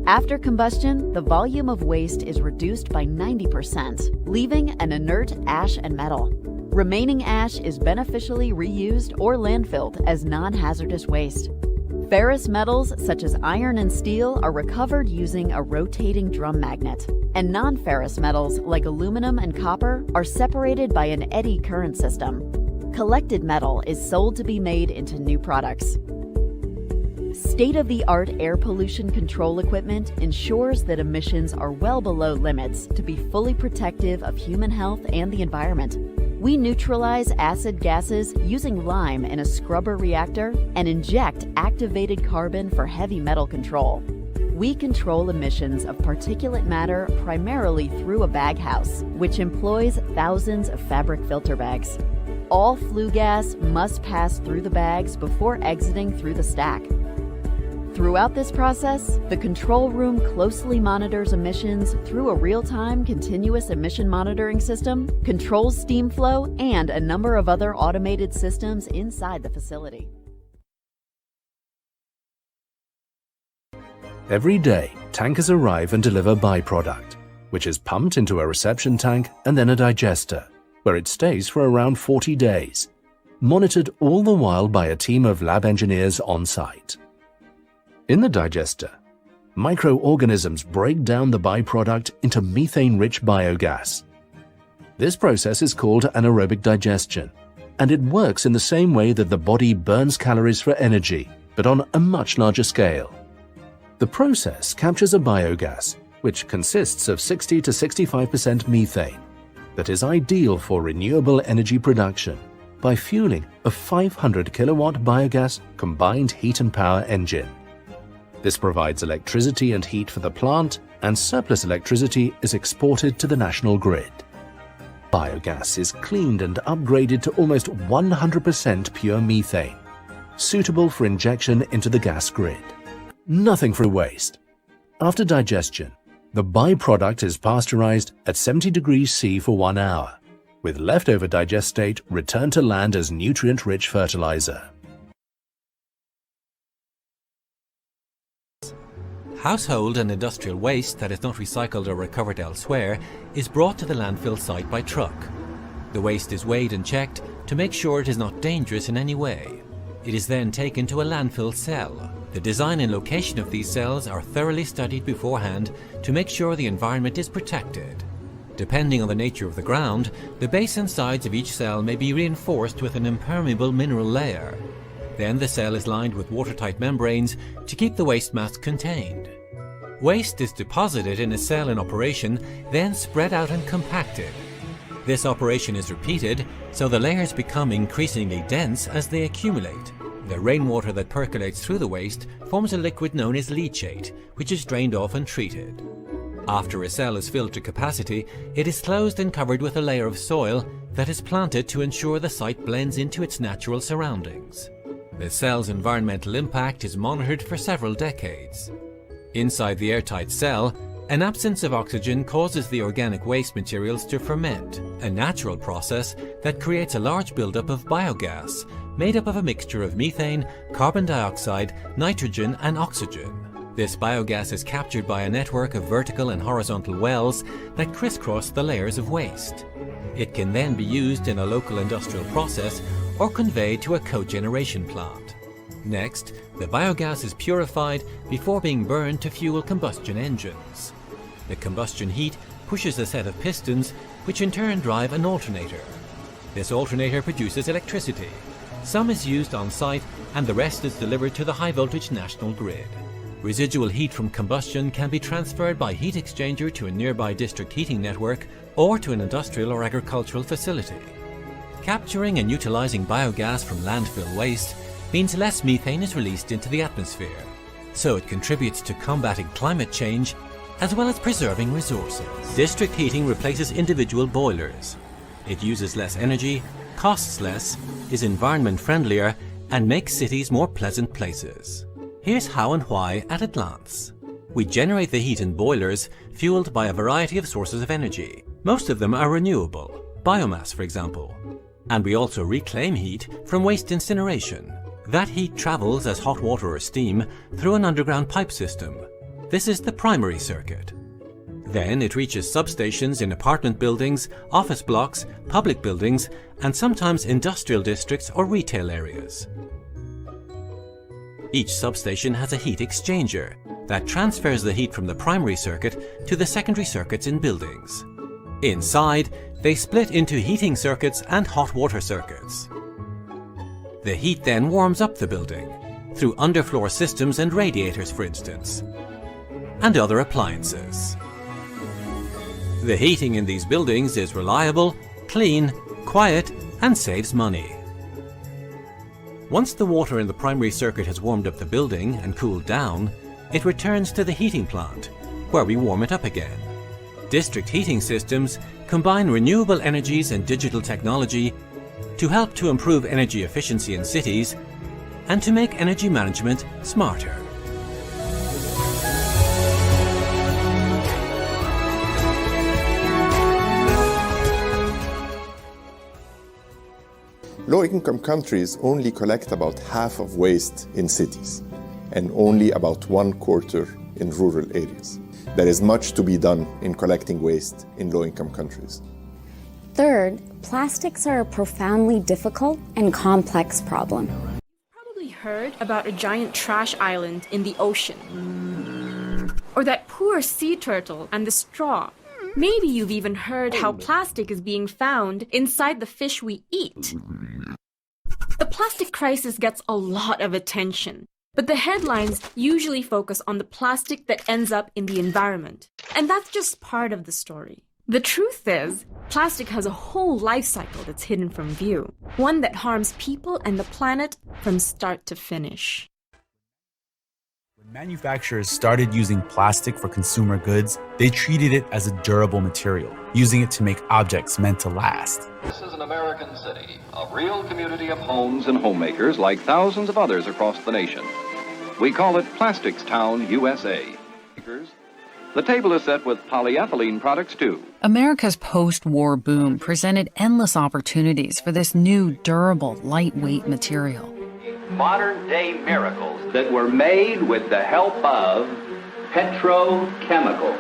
After combustion, the volume of waste is reduced by 90%, leaving an inert ash and metal. Remaining ash is beneficially reused or landfilled as non-hazardous waste. Ferrous metals such as iron and steel are recovered using a rotating drum magnet, and non-ferrous metals like aluminum and copper are separated by an eddy current system. Collected metal is sold to be made into new products. State-of-the-art air pollution control equipment ensures that emissions are well below limits to be fully protective of human health and the environment. We neutralize acid gases using lime in a scrubber reactor and inject activated carbon for heavy metal control. We control emissions of particulate matter primarily through a bag house, which employs thousands of fabric filter bags. All flue gas must pass through the bags before exiting through the stack. Throughout this process, the control room closely monitors emissions through a real-time continuous emission monitoring system, controls steam flow, and a number of other automated systems inside the facility. Every day, tankers arrive and deliver byproduct, which is pumped into a reception tank and then a digester, where it stays for around 40 days, monitored all the while by a team of lab engineers on site. In the digester, microorganisms break down the byproduct into methane-rich biogas. This process is called anaerobic digestion, and it works in the same way that the body burns calories for energy, but on a much larger scale. The process captures a biogas, which consists of 60 to 65% methane, that is ideal for renewable energy production by fueling a 500 kilowatt biogas combined heat and power engine. This provides electricity and heat for the plant, and surplus electricity is exported to the national grid. Biogas is cleaned and upgraded to almost 100% pure methane, suitable for injection into the gas grid. Nothing for waste. After digestion, the byproduct is pasteurized at 70 degrees C for 1 hour, with leftover digestate returned to land as nutrient-rich fertilizer. Household and industrial waste that is not recycled or recovered elsewhere is brought to the landfill site by truck. The waste is weighed and checked to make sure it is not dangerous in any way. It is then taken to a landfill cell. The design and location of these cells are thoroughly studied beforehand to make sure the environment is protected. Depending on the nature of the ground, the base and sides of each cell may be reinforced with an impermeable mineral layer. Then the cell is lined with watertight membranes to keep the waste mass contained. Waste is deposited in a cell in operation, then spread out and compacted. This operation is repeated, so the layers become increasingly dense as they accumulate. The rainwater that percolates through the waste forms a liquid known as leachate, which is drained off and treated. After a cell is filled to capacity, it is closed and covered with a layer of soil that is planted to ensure the site blends into its natural surroundings. The cell's environmental impact is monitored for several decades. Inside the airtight cell, an absence of oxygen causes the organic waste materials to ferment, a natural process that creates a large buildup of biogas, made up of a mixture of methane, carbon dioxide, nitrogen, and oxygen. This biogas is captured by a network of vertical and horizontal wells that crisscross the layers of waste. It can then be used in a local industrial process or conveyed to a cogeneration plant. Next, the biogas is purified before being burned to fuel combustion engines. The combustion heat pushes a set of pistons, which in turn drive an alternator. This alternator produces electricity. Some is used on site and the rest is delivered to the high-voltage national grid. Residual heat from combustion can be transferred by heat exchanger to a nearby district heating network or to an industrial or agricultural facility. Capturing and utilizing biogas from landfill waste means less methane is released into the atmosphere, so it contributes to combating climate change as well as preserving resources. District heating replaces individual boilers. It uses less energy, costs less, is environment friendlier, and makes cities more pleasant places. Here's how and why at a glance. We generate the heat in boilers fueled by a variety of sources of energy. Most of them are renewable. biomass for example. And we also reclaim heat from waste incineration. That heat travels as hot water or steam through an underground pipe system. This is the primary circuit. Then it reaches substations in apartment buildings, office blocks, public buildings, and sometimes industrial districts or retail areas. Each substation has a heat exchanger that transfers the heat from the primary circuit to the secondary circuits in buildings. Inside, they split into heating circuits and hot water circuits. The heat then warms up the building, through underfloor systems and radiators for instance, and other appliances. The heating in these buildings is reliable, clean, quiet, and saves money. Once the water in the primary circuit has warmed up the building and cooled down, it returns to the heating plant, where we warm it up again. District heating systems combine renewable energies and digital technology to help to improve energy efficiency in cities and to make energy management smarter. Low-income countries only collect about half of waste in cities and only about 1/4 in rural areas. There is much to be done in collecting waste in low-income countries. Third, plastics are a profoundly difficult and complex problem. Probably heard about a giant trash island in the ocean. Or that poor sea turtle and the straw. Maybe you've even heard how plastic is being found inside the fish we eat. The plastic crisis gets a lot of attention, but the headlines usually focus on the plastic that ends up in the environment. And that's just part of the story. The truth is, plastic has a whole life cycle that's hidden from view, one that harms people and the planet from start to finish. When manufacturers started using plastic for consumer goods, they treated it as a durable material, using it to make objects meant to last. This is an American city, a real community of homes and homemakers like thousands of others across the nation. We call it Plastics Town, USA. The table is set with polyethylene products too. America's post-war boom presented endless opportunities for this new, durable, lightweight material. Modern-day miracles that were made with the help of petrochemicals.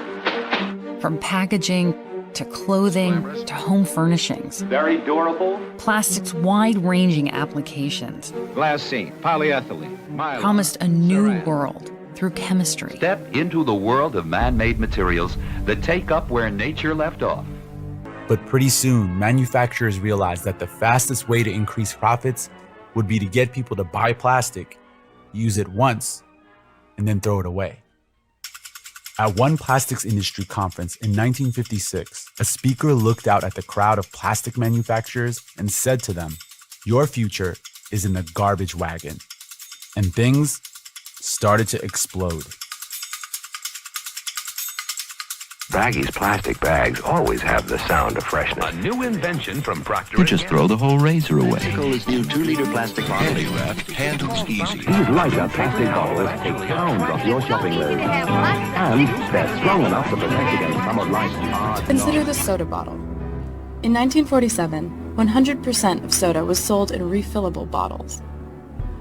From packaging to clothing to home furnishings. Very durable. Plastic's wide-ranging applications. Glassine, polyethylene, mylar, promised a new world through chemistry. Step into the world of man-made materials that take up where nature left off. But pretty soon, manufacturers realized that the fastest way to increase profits would be to get people to buy plastic, use it once, and then throw it away. At one plastics industry conference in 1956, a speaker looked out at the crowd of plastic manufacturers and said to them, "Your future is in the garbage wagon." And things started to explode. Baggy's plastic bags always have the sound of freshness. A new invention from Procter & You just throw the whole razor away. Coca-Cola's new 2-liter plastic bottle. Wrapped, handles easy. These lighter plastic bottles take pounds off your shopping list. And they're strong enough to protect against some of life's hard Consider the soda bottle. In 1947, 100% of soda was sold in refillable bottles.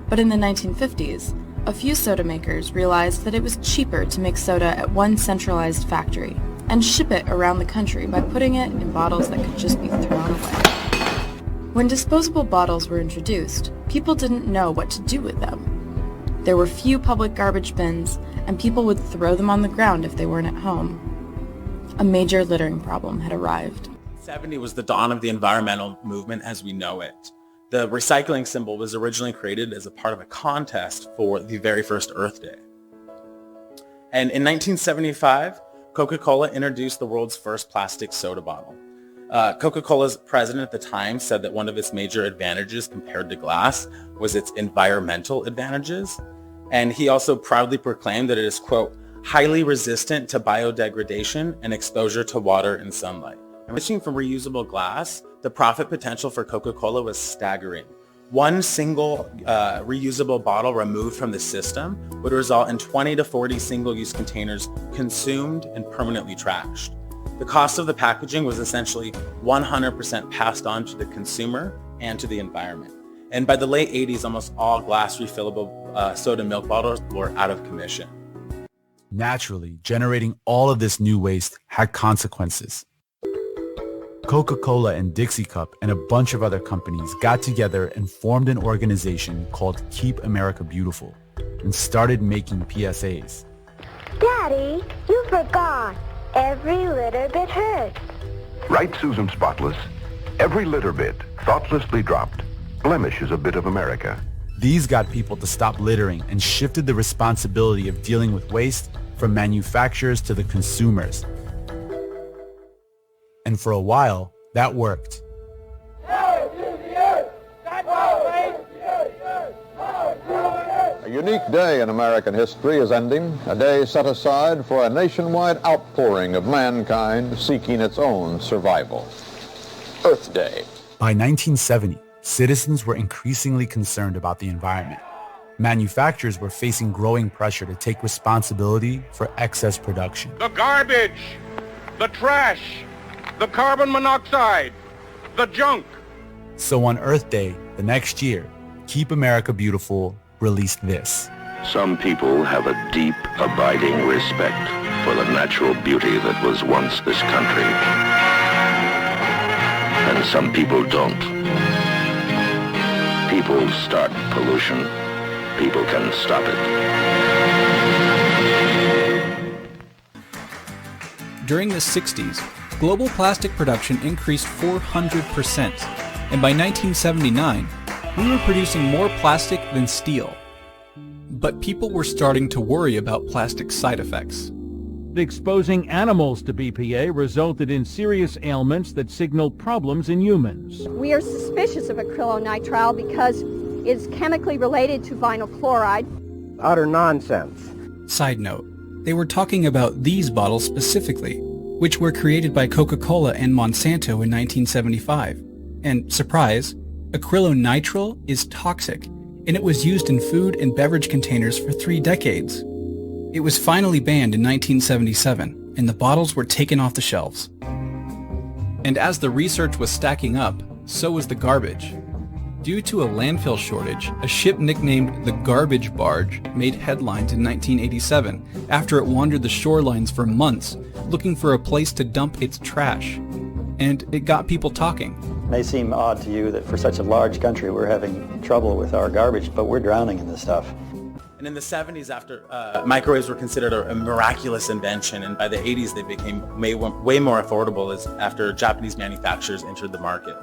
But in the 1950s, a few soda makers realized that it was cheaper to make soda at one centralized factory and ship it around the country by putting it in bottles that could just be thrown away. When disposable bottles were introduced, people didn't know what to do with them. There were few public garbage bins, and people would throw them on the ground if they weren't at home. A major littering problem had arrived. 1970 was the dawn of the environmental movement as we know it. The recycling symbol was originally created as a part of a contest for the very first Earth Day. And in 1975, Coca-Cola introduced the world's first plastic soda bottle. Coca-Cola's president at the time said that one of its major advantages compared to glass was its environmental advantages. And he also proudly proclaimed that it is, quote, highly resistant to biodegradation and exposure to water and sunlight. And switching from reusable glass, the profit potential for Coca-Cola was staggering. One single reusable bottle removed from the system would result in 20 to 40 single-use containers consumed and permanently trashed. the cost of the packaging was essentially 100% passed on to the consumer and to the environment. And by the late 80s, almost all glass refillable soda milk bottles were out of commission. Naturally, generating all of this new waste had consequences. Coca-Cola and Dixie Cup and a bunch of other companies got together and formed an organization called Keep America Beautiful and started making PSAs. Daddy, you forgot. Every litter bit hurts. Right, Susan Spotless? Every litter bit, thoughtlessly dropped, blemishes a bit of America. These got people to stop littering and shifted the responsibility of dealing with waste from manufacturers to the consumers. And for a while, that worked. A unique day in American history is ending, a day set aside for a nationwide outpouring of mankind seeking its own survival. Earth Day. By 1970, citizens were increasingly concerned about the environment. Manufacturers were facing growing pressure to take responsibility for excess production. The garbage, the trash, the carbon monoxide, the junk. So on Earth Day, the next year, Keep America Beautiful released this. Some people have a deep, abiding respect for the natural beauty that was once this country. And some people don't. People start pollution. People can stop it. During the 60s, global plastic production increased 400%, and by 1979, we were producing more plastic than steel. But people were starting to worry about plastic side effects. Exposing animals to BPA resulted in serious ailments that signaled problems in humans. We are suspicious of acrylonitrile because it's chemically related to vinyl chloride. Utter nonsense. Side note, they were talking about these bottles specifically, which were created by Coca-Cola and Monsanto in 1975. And surprise, acrylonitrile is toxic, and it was used in food and beverage containers for 3 decades. It was finally banned in 1977, and the bottles were taken off the shelves. And as the research was stacking up, so was the garbage. Due to a landfill shortage, a ship nicknamed the Garbage Barge made headlines in 1987 after it wandered the shorelines for months, looking for a place to dump its trash. And it got people talking. It may seem odd to you that for such a large country we're having trouble with our garbage, but we're drowning in this stuff. And in the 70s, after microwaves were considered a miraculous invention, and by the 80s they became way more affordable after Japanese manufacturers entered the market.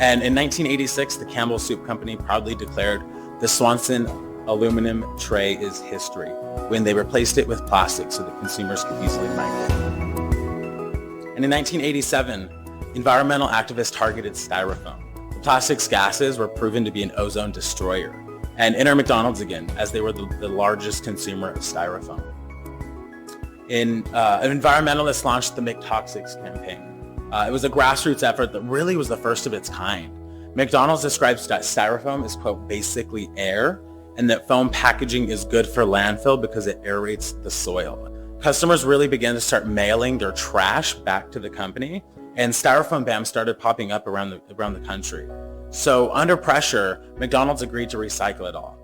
And in 1986, the Campbell Soup Company proudly declared the Swanson aluminum tray is history when they replaced it with plastic so that consumers could easily find it. And in 1987, environmental activists targeted styrofoam. The plastic's gases were proven to be an ozone destroyer. And enter McDonald's again, as they were the largest consumer of styrofoam. Environmentalists launched the McToxics campaign. It was a grassroots effort that really was the first of its kind. McDonald's describes styrofoam as, quote, basically air, and that foam packaging is good for landfill because it aerates the soil. Customers really began to start mailing their trash back to the company, and styrofoam bans started popping up around the country. So under pressure, McDonald's agreed to recycle it all.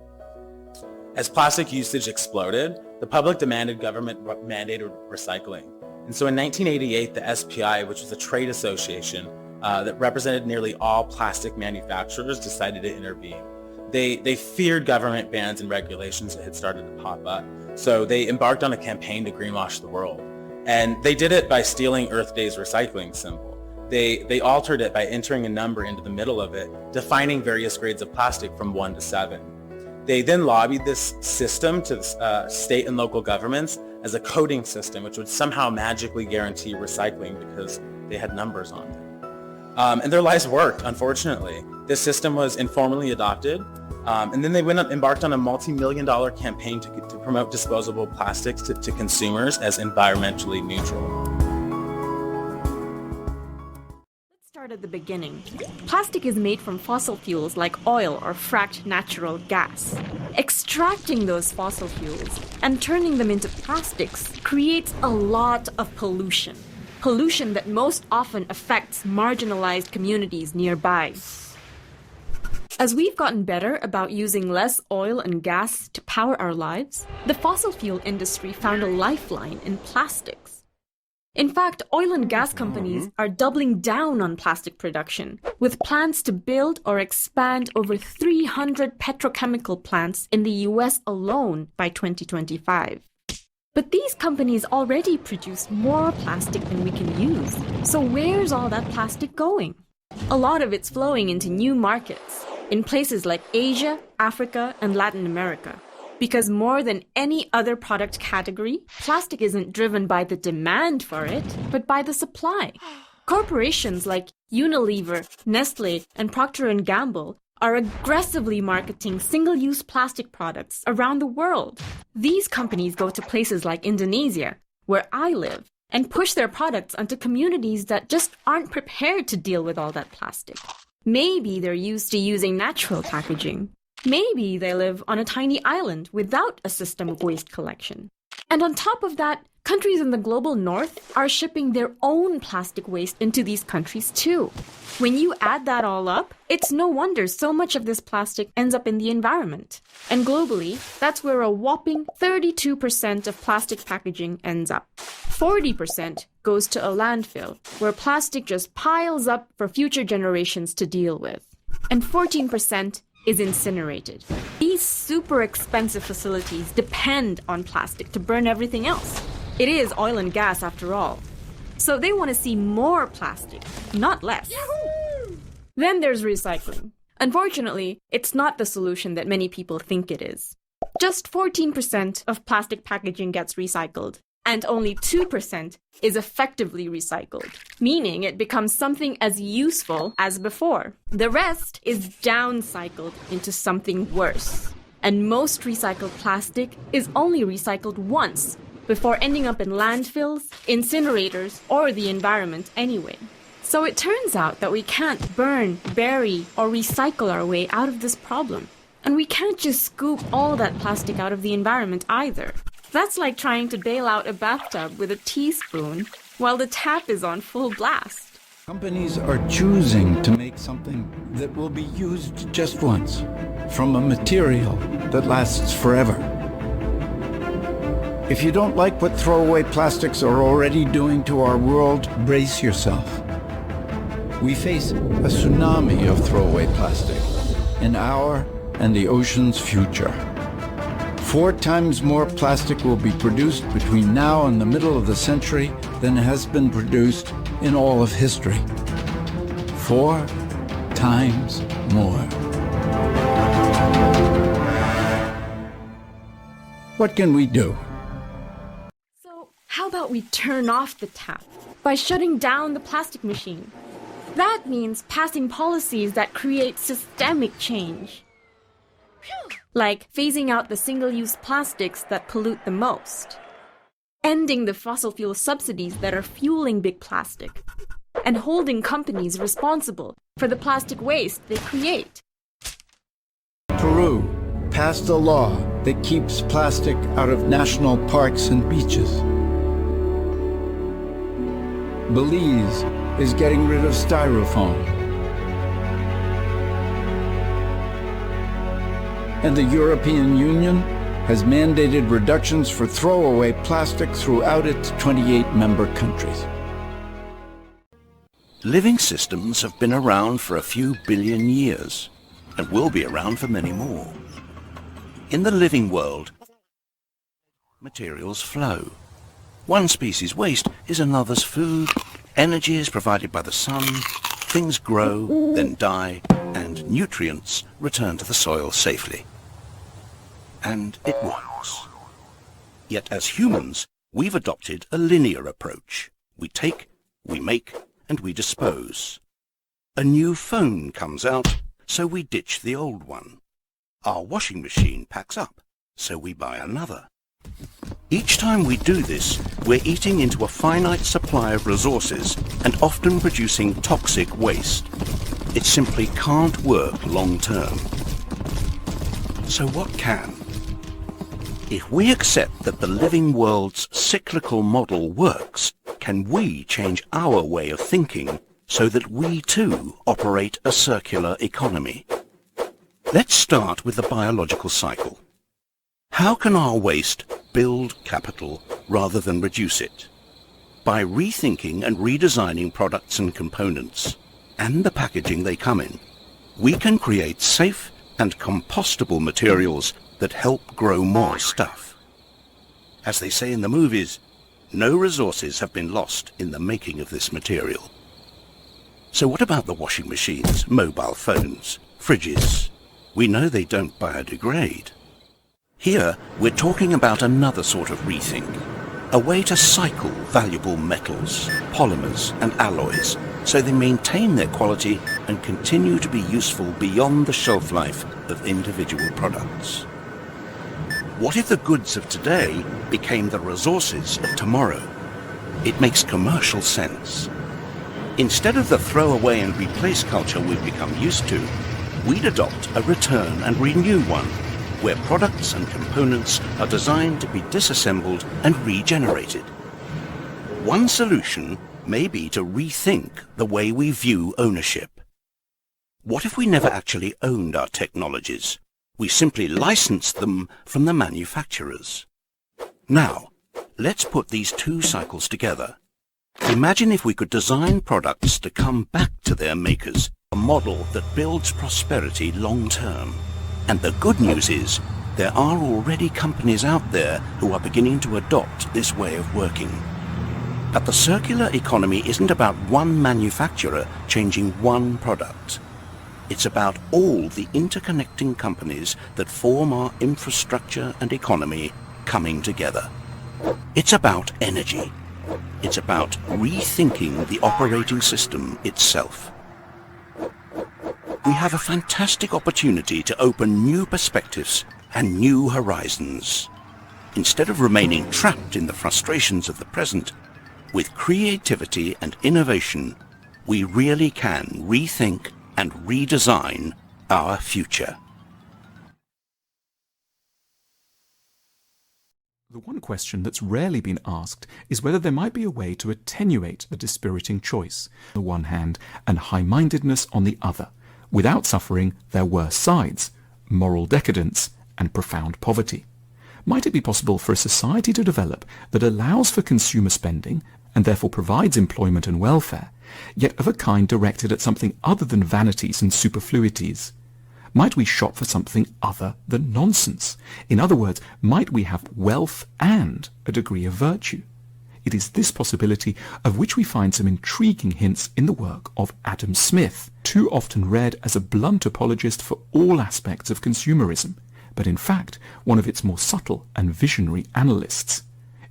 As plastic usage exploded, the public demanded government-mandated recycling. And so in 1988, the SPI, which was a trade association that represented nearly all plastic manufacturers, decided to intervene. They feared government bans and regulations that had started to pop up. So they embarked on a campaign to greenwash the world. And they did it by stealing Earth Day's recycling symbol. They altered it by entering a number into the middle of it, defining various grades of plastic from 1 to 7. They then lobbied this system to state and local governments as a coding system, which would somehow magically guarantee recycling because they had numbers on them. And their lies worked, unfortunately. This system was informally adopted, and then they embarked on a multi-million-dollar campaign to promote disposable plastics to consumers as environmentally neutral. At the beginning. Plastic is made from fossil fuels like oil or fracked natural gas. Extracting those fossil fuels and turning them into plastics creates a lot of pollution. pollution that most often affects marginalized communities nearby. As we've gotten better about using less oil and gas to power our lives, the fossil fuel industry found a lifeline in plastics. In fact, oil and gas companies are doubling down on plastic production, with plans to build or expand over 300 petrochemical plants in the US alone by 2025. But these companies already produce more plastic than we can use. So where's all that plastic going? A lot of it's flowing into new markets, in places like Asia, Africa, and Latin America. Because more than any other product category, plastic isn't driven by the demand for it, but by the supply. Corporations like Unilever, Nestle, and Procter & Gamble are aggressively marketing single-use plastic products around the world. These companies go to places like Indonesia, where I live, and push their products onto communities that just aren't prepared to deal with all that plastic. Maybe they're used to using natural packaging. Maybe they live on a tiny island without a system of waste collection. And on top of that, countries in the global north are shipping their own plastic waste into these countries too. When you add that all up, it's no wonder so much of this plastic ends up in the environment. And globally, that's where a whopping 32% of plastic packaging ends up. 40% goes to a landfill, where plastic just piles up for future generations to deal with. And 14% is incinerated. These super expensive facilities depend on plastic to burn everything else. It is oil and gas after all. So they want to see more plastic, not less. Yahoo! Then there's recycling. Unfortunately, it's not the solution that many people think it is. Just 14% of plastic packaging gets recycled, and only 2% is effectively recycled, meaning it becomes something as useful as before. The rest is downcycled into something worse. And most recycled plastic is only recycled once, before ending up in landfills, incinerators, or the environment anyway. So it turns out that we can't burn, bury, or recycle our way out of this problem. And we can't just scoop all that plastic out of the environment either. That's like trying to bail out a bathtub with a teaspoon while the tap is on full blast. Companies are choosing to make something that will be used just once, from a material that lasts forever. If you don't like what throwaway plastics are already doing to our world, brace yourself. We face a tsunami of throwaway plastic in our and the ocean's future. 4 times more plastic will be produced between now and the middle of the century than has been produced in all of history. 4 times more. What can we do? So how about we turn off the tap by shutting down the plastic machine? That means passing policies that create systemic change. Like phasing out the single-use plastics that pollute the most, ending the fossil fuel subsidies that are fueling big plastic, and holding companies responsible for the plastic waste they create. Peru passed a law that keeps plastic out of national parks and beaches. Belize is getting rid of styrofoam. And the European Union has mandated reductions for throwaway plastic throughout its 28 member countries. Living systems have been around for a few billion years and will be around for many more. In the living world, materials flow. One species' waste is another's food. Energy is provided by the sun. Things grow, then die, and nutrients return to the soil safely. And it works. Yet as humans, we've adopted a linear approach. We take, we make, and we dispose. A new phone comes out, so we ditch the old one. Our washing machine packs up, so we buy another. Each time we do this, we're eating into a finite supply of resources and often producing toxic waste. It simply can't work long term. So what can? If we accept that the living world's cyclical model works, can we change our way of thinking so that we too operate a circular economy? Let's start with the biological cycle. How can our waste build capital rather than reduce it? By rethinking and redesigning products and components, and the packaging they come in, we can create safe and compostable materials that help grow more stuff. As they say in the movies, no resources have been lost in the making of this material. So what about the washing machines, mobile phones, fridges? We know they don't biodegrade. Here, we're talking about another sort of rethink, a way to cycle valuable metals, polymers, and alloys so they maintain their quality and continue to be useful beyond the shelf life of individual products. What if the goods of today became the resources of tomorrow? It makes commercial sense. Instead of the throw away and replace culture we've become used to, we'd adopt a return and renew one, where products and components are designed to be disassembled and regenerated. One solution may be to rethink the way we view ownership. What if we never actually owned our technologies? We simply licensed them from the manufacturers. Now, let's put these two cycles together. Imagine if we could design products to come back to their makers, a model that builds prosperity long term. And the good news is, there are already companies out there who are beginning to adopt this way of working. But the circular economy isn't about one manufacturer changing one product. It's about all the interconnecting companies that form our infrastructure and economy coming together. It's about energy. It's about rethinking the operating system itself. We have a fantastic opportunity to open new perspectives and new horizons. Instead of remaining trapped in the frustrations of the present, with creativity and innovation, we really can rethink and redesign our future. The one question that's rarely been asked is whether there might be a way to attenuate the dispiriting choice on the one hand and high-mindedness on the other, without suffering their worst sides, moral decadence and profound poverty. Might it be possible for a society to develop that allows for consumer spending and therefore provides employment and welfare, yet of a kind directed at something other than vanities and superfluities? Might we shop for something other than nonsense? In other words, might we have wealth and a degree of virtue? It is this possibility of which we find some intriguing hints in the work of Adam Smith, too often read as a blunt apologist for all aspects of consumerism, but in fact one of its more subtle and visionary analysts.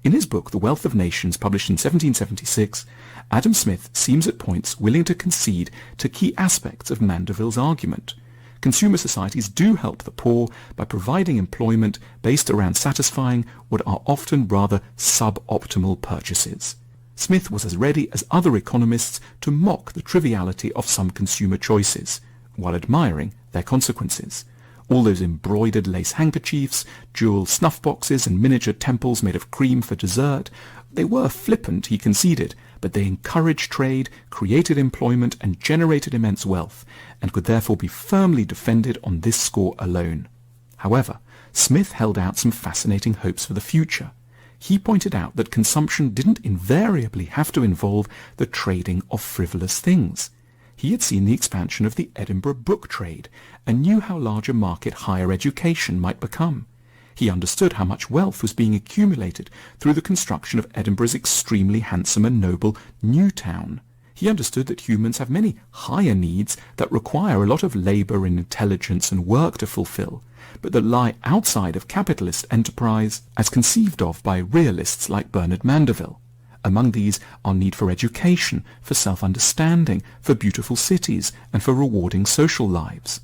In his book The Wealth of Nations, published in 1776, Adam Smith seems at points willing to concede to key aspects of Mandeville's argument. Consumer societies do help the poor by providing employment based around satisfying what are often rather suboptimal purchases. Smith was as ready as other economists to mock the triviality of some consumer choices, while admiring their consequences. All those embroidered lace handkerchiefs, jewel snuff boxes, and miniature temples made of cream for dessert, they were flippant, he conceded, but they encouraged trade, created employment, and generated immense wealth, and could therefore be firmly defended on this score alone. However, Smith held out some fascinating hopes for the future. He pointed out that consumption didn't invariably have to involve the trading of frivolous things. He had seen the expansion of the Edinburgh book trade, and knew how large a market higher education might become. He understood how much wealth was being accumulated through the construction of Edinburgh's extremely handsome and noble New Town. He understood that humans have many higher needs that require a lot of labour and intelligence and work to fulfil, but that lie outside of capitalist enterprise as conceived of by realists like Bernard Mandeville. Among these are need for education, for self-understanding, for beautiful cities, and for rewarding social lives.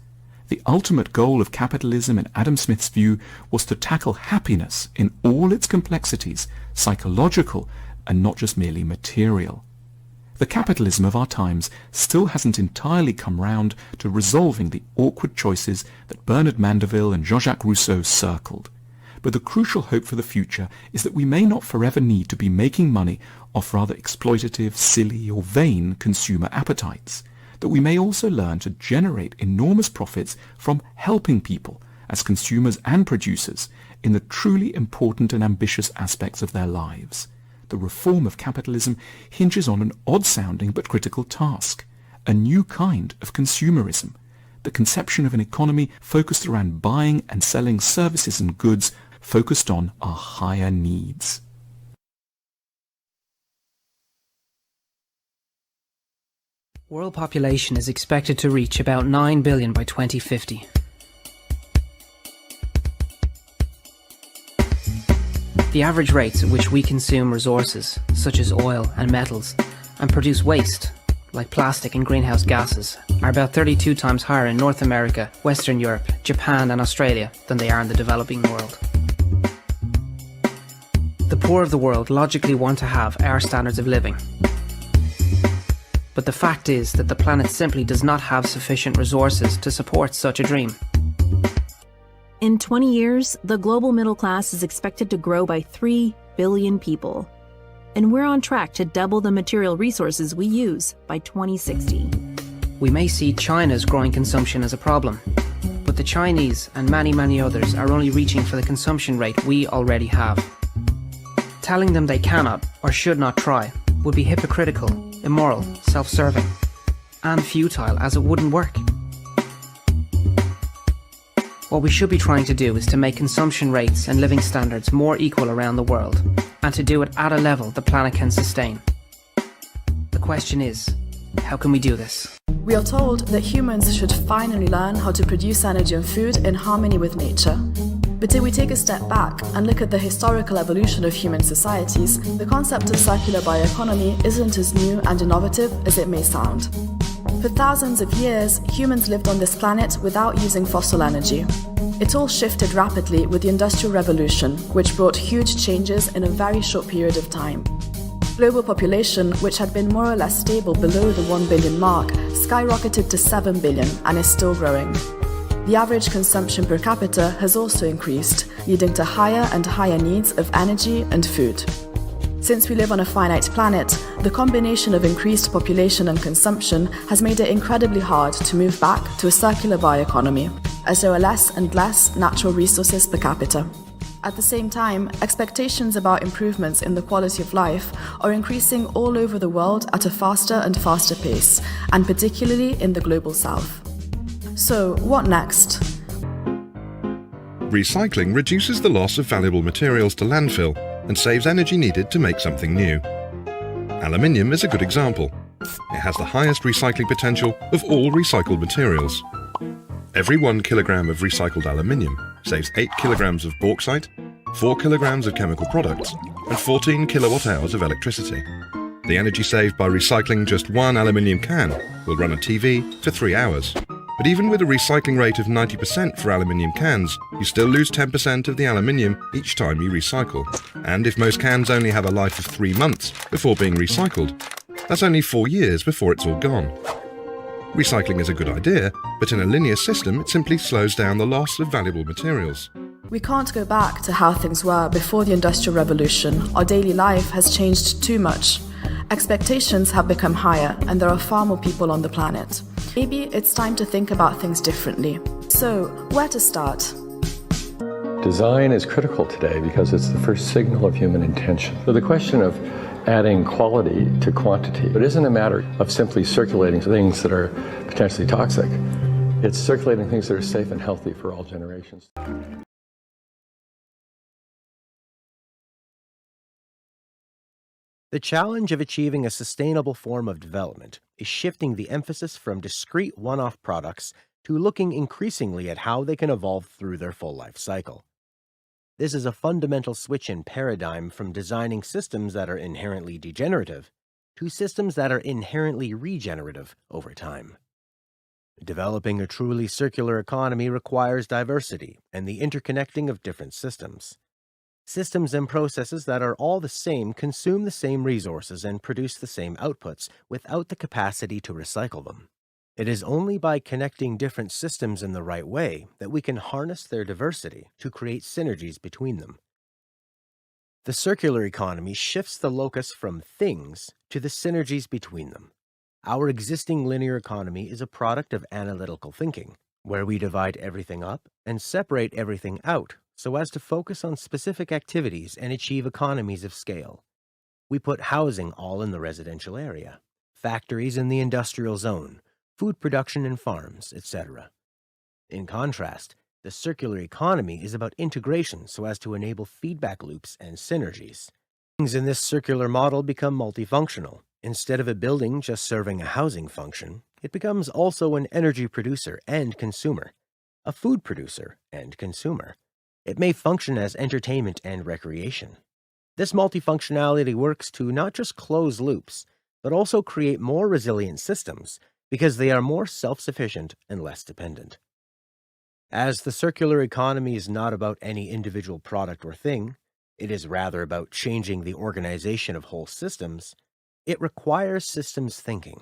The ultimate goal of capitalism in Adam Smith's view was to tackle happiness in all its complexities, psychological and not just merely material. The capitalism of our times still hasn't entirely come round to resolving the awkward choices that Bernard Mandeville and Jean-Jacques Rousseau circled. But the crucial hope for the future is that we may not forever need to be making money off rather exploitative, silly or vain consumer appetites, that we may also learn to generate enormous profits from helping people as consumers and producers in the truly important and ambitious aspects of their lives. The reform of capitalism hinges on an odd-sounding but critical task, a new kind of consumerism, the conception of an economy focused around buying and selling services and goods focused on our higher needs. World population is expected to reach about 9 billion by 2050. The average rates at which we consume resources, such as oil and metals, and produce waste, like plastic and greenhouse gases, are about 32 times higher in North America, Western Europe, Japan and Australia than they are in the developing world. The poor of the world logically want to have our standards of living. But the fact is that the planet simply does not have sufficient resources to support such a dream. In 20 years, the global middle class is expected to grow by 3 billion people. And we're on track to double the material resources we use by 2060. We may see China's growing consumption as a problem, but the Chinese and many others are only reaching for the consumption rate we already have. Telling them they cannot or should not try would be hypocritical, immoral, self-serving, and futile, as it wouldn't work. What we should be trying to do is to make consumption rates and living standards more equal around the world, and to do it at a level the planet can sustain. The question is, how can we do this? We are told that humans should finally learn how to produce energy and food in harmony with nature. But if we take a step back and look at the historical evolution of human societies, the concept of circular bioeconomy isn't as new and innovative as it may sound. For thousands of years, humans lived on this planet without using fossil energy. It all shifted rapidly with the Industrial Revolution, which brought huge changes in a very short period of time. Global population, which had been more or less stable below the 1 billion mark, skyrocketed to 7 billion and is still growing. The average consumption per capita has also increased, leading to higher and higher needs of energy and food. Since we live on a finite planet, the combination of increased population and consumption has made it incredibly hard to move back to a circular bioeconomy, as there are less and less natural resources per capita. At the same time, expectations about improvements in the quality of life are increasing all over the world at a faster and faster pace, and particularly in the global south. So, what next? Recycling reduces the loss of valuable materials to landfill and saves energy needed to make something new. Aluminium is a good example. It has the highest recycling potential of all recycled materials. Every 1 kilogram of recycled aluminium saves 8 kilograms of bauxite, 4 kilograms of chemical products, and 14 kilowatt hours of electricity. The energy saved by recycling just 1 aluminium can will run a TV for 3 hours. But even with a recycling rate of 90% for aluminium cans, you still lose 10% of the aluminium each time you recycle. And if most cans only have a life of 3 months before being recycled, that's only 4 years before it's all gone. Recycling is a good idea, but in a linear system it simply slows down the loss of valuable materials. We can't go back to how things were before the Industrial Revolution. Our daily life has changed too much. Expectations have become higher, and there are far more people on the planet. Maybe it's time to think about things differently. So, where to start? Design is critical today because it's the first signal of human intention. So the question of adding quality to quantity, it isn't a matter of simply circulating things that are potentially toxic. It's circulating things that are safe and healthy for all generations. The challenge of achieving a sustainable form of development is shifting the emphasis from discrete one-off products to looking increasingly at how they can evolve through their full life cycle. This is a fundamental switch in paradigm from designing systems that are inherently degenerative to systems that are inherently regenerative over time. Developing a truly circular economy requires diversity and the interconnecting of different systems. Systems and processes that are all the same consume the same resources and produce the same outputs without the capacity to recycle them. It is only by connecting different systems in the right way that we can harness their diversity to create synergies between them. The circular economy shifts the locus from things to the synergies between them. Our existing linear economy is a product of analytical thinking, where we divide everything up and separate everything out so as to focus on specific activities and achieve economies of scale. We put housing all in the residential area, factories in the industrial zone, food production in farms, etc. In contrast, the circular economy is about integration so as to enable feedback loops and synergies. Things in this circular model become multifunctional. Instead of a building just serving a housing function, it becomes also an energy producer and consumer, a food producer and consumer. It may function as entertainment and recreation. This multifunctionality works to not just close loops, but also create more resilient systems because they are more self-sufficient and less dependent. As the circular economy is not about any individual product or thing, it is rather about changing the organization of whole systems, it requires systems thinking.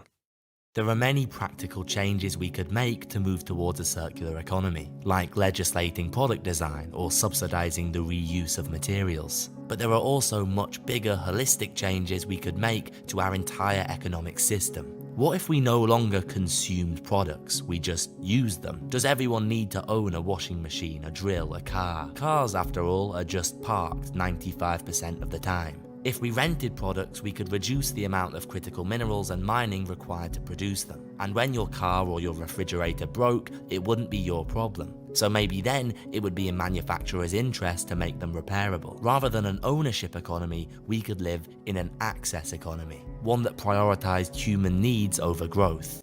There are many practical changes we could make to move towards a circular economy, like legislating product design or subsidizing the reuse of materials. But there are also much bigger holistic changes we could make to our entire economic system. What if we no longer consumed products, we just used them? Does everyone need to own a washing machine, a drill, a car? Cars, after all, are just parked 95% of the time. If we rented products, we could reduce the amount of critical minerals and mining required to produce them. And when your car or your refrigerator broke, it wouldn't be your problem. So maybe then it would be in manufacturers' interest to make them repairable. Rather than an ownership economy, we could live in an access economy, one that prioritized human needs over growth.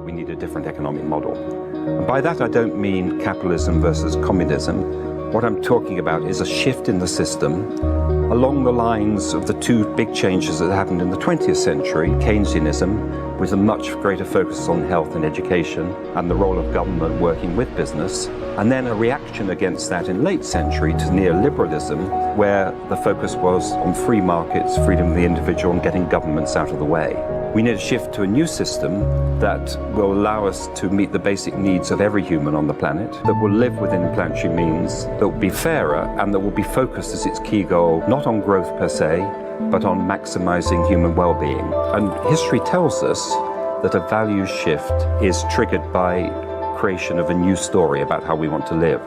We need a different economic model. And by that I don't mean capitalism versus communism. What I'm talking about is a shift in the system along the lines of the two big changes that happened in the 20th century, Keynesianism, with a much greater focus on health and education and the role of government working with business, and then a reaction against that in late century to neoliberalism, where the focus was on free markets, freedom of the individual, and getting governments out of the way. We need a shift to a new system that will allow us to meet the basic needs of every human on the planet, that will live within planetary means, that will be fairer, and that will be focused as its key goal, not on growth per se, but on maximizing human well-being. And history tells us that a values shift is triggered by creation of a new story about how we want to live.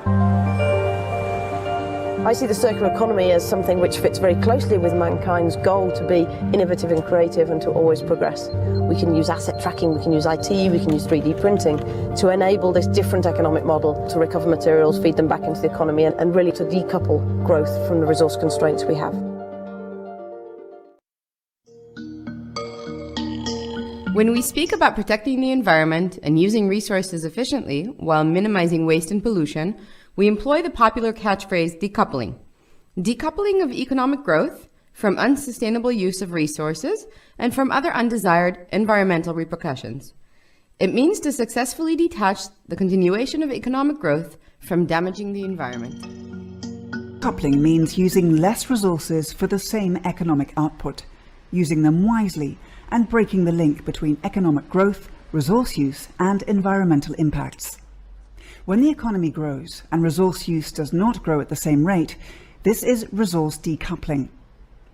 I see the circular economy as something which fits very closely with mankind's goal to be innovative and creative and to always progress. We can use asset tracking, we can use IT, we can use 3D printing to enable this different economic model to recover materials, feed them back into the economy, and really to decouple growth from the resource constraints we have. When we speak about protecting the environment and using resources efficiently while minimizing waste and pollution, we employ the popular catchphrase decoupling. Decoupling of economic growth from unsustainable use of resources and from other undesired environmental repercussions. It means to successfully detach the continuation of economic growth from damaging the environment. Coupling means using less resources for the same economic output, using them wisely, and breaking the link between economic growth, resource use, and environmental impacts. When the economy grows and resource use does not grow at the same rate, this is resource decoupling.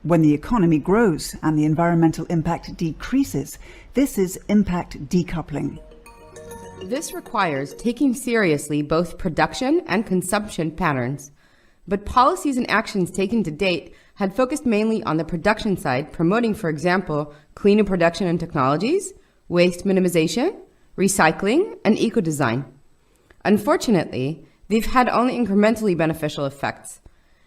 When the economy grows and the environmental impact decreases, this is impact decoupling. This requires taking seriously both production and consumption patterns. But policies and actions taken to date had focused mainly on the production side, promoting, for example, cleaner production and technologies, waste minimization, recycling, and eco-design. Unfortunately, they've had only incrementally beneficial effects.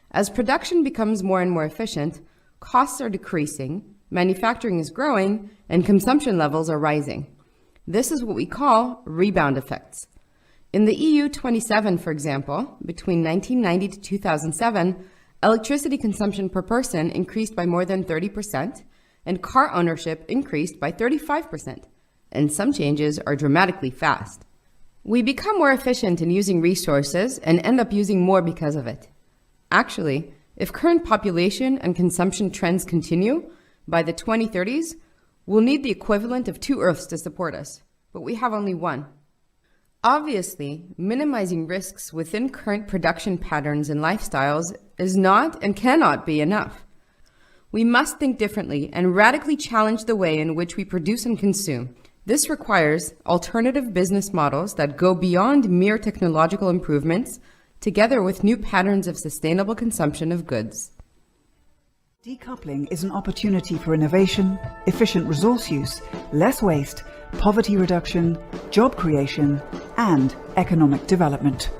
As production becomes more and more efficient, costs are decreasing, manufacturing is growing, and consumption levels are rising. This is what we call rebound effects. In the EU 27, for example, between 1990 to 2007, electricity consumption per person increased by more than 30%, and car ownership increased by 35%, and some changes are dramatically fast. We become more efficient in using resources and end up using more because of it. Actually, if current population and consumption trends continue, by the 2030s, we'll need the equivalent of 2 Earths to support us, but we have only one. Obviously, minimizing risks within current production patterns and lifestyles is not and cannot be enough. We must think differently and radically challenge the way in which we produce and consume. This requires alternative business models that go beyond mere technological improvements, together with new patterns of sustainable consumption of goods. Decoupling is an opportunity for innovation, efficient resource use, less waste, poverty reduction, job creation, and economic development.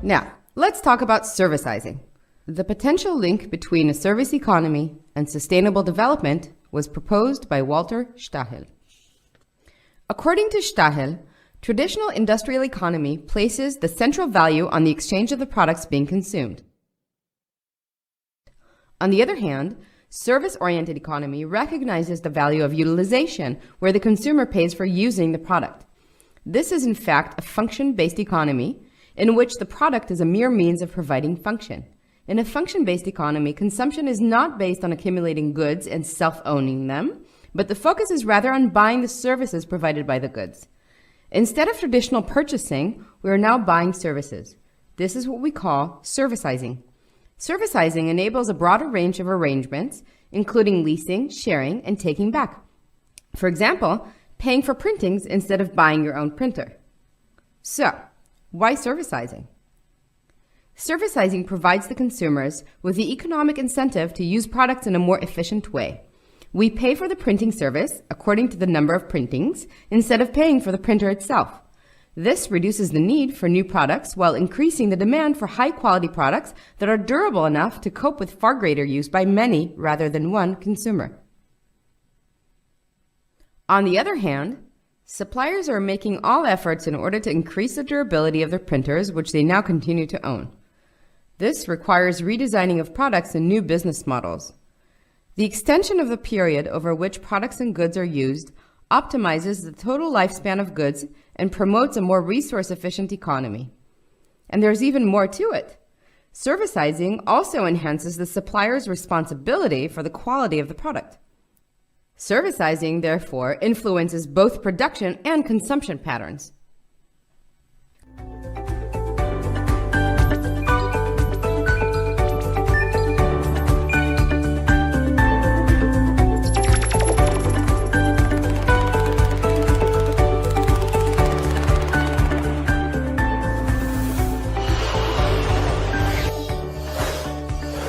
Now, let's talk about servicizing. The potential link between a service economy and sustainable development was proposed by Walter Stahel. According to Stahel, traditional industrial economy places the central value on the exchange of the products being consumed. On the other hand, service-oriented economy recognizes the value of utilization, where the consumer pays for using the product. This is in fact a function-based economy, in which the product is a mere means of providing function. In a function-based economy, consumption is not based on accumulating goods and self-owning them, but the focus is rather on buying the services provided by the goods. Instead of traditional purchasing, we are now buying services. This is what we call servicizing. Servicizing enables a broader range of arrangements, including leasing, sharing, and taking back. For example, paying for printings instead of buying your own printer. So, why servicizing? Servicizing provides the consumers with the economic incentive to use products in a more efficient way. We pay for the printing service according to the number of printings instead of paying for the printer itself. This reduces the need for new products while increasing the demand for high-quality products that are durable enough to cope with far greater use by many rather than one consumer. On the other hand, suppliers are making all efforts in order to increase the durability of their printers, which they now continue to own. This requires redesigning of products and new business models. The extension of the period over which products and goods are used optimizes the total lifespan of goods and promotes a more resource-efficient economy. And there's even more to it. Servicizing also enhances the supplier's responsibility for the quality of the product. Servicizing, therefore, influences both production and consumption patterns.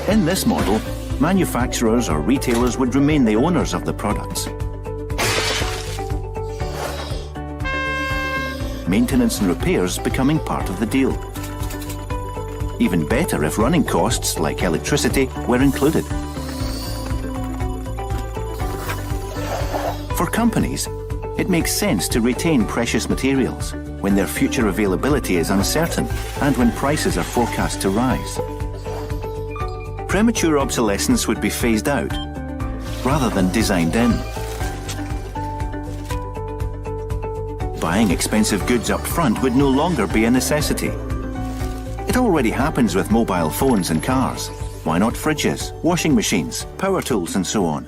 In this model, manufacturers or retailers would remain the owners of the products. Maintenance and repairs becoming part of the deal. Even better if running costs, like electricity, were included. For companies, it makes sense to retain precious materials when their future availability is uncertain and when prices are forecast to rise. Premature obsolescence would be phased out, rather than designed in. Buying expensive goods up front would no longer be a necessity. It already happens with mobile phones and cars. Why not fridges, washing machines, power tools, and so on?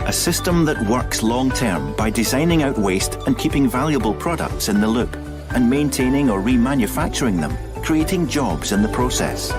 A system that works long-term by designing out waste and keeping valuable products in the loop, and maintaining or remanufacturing them, creating jobs in the process.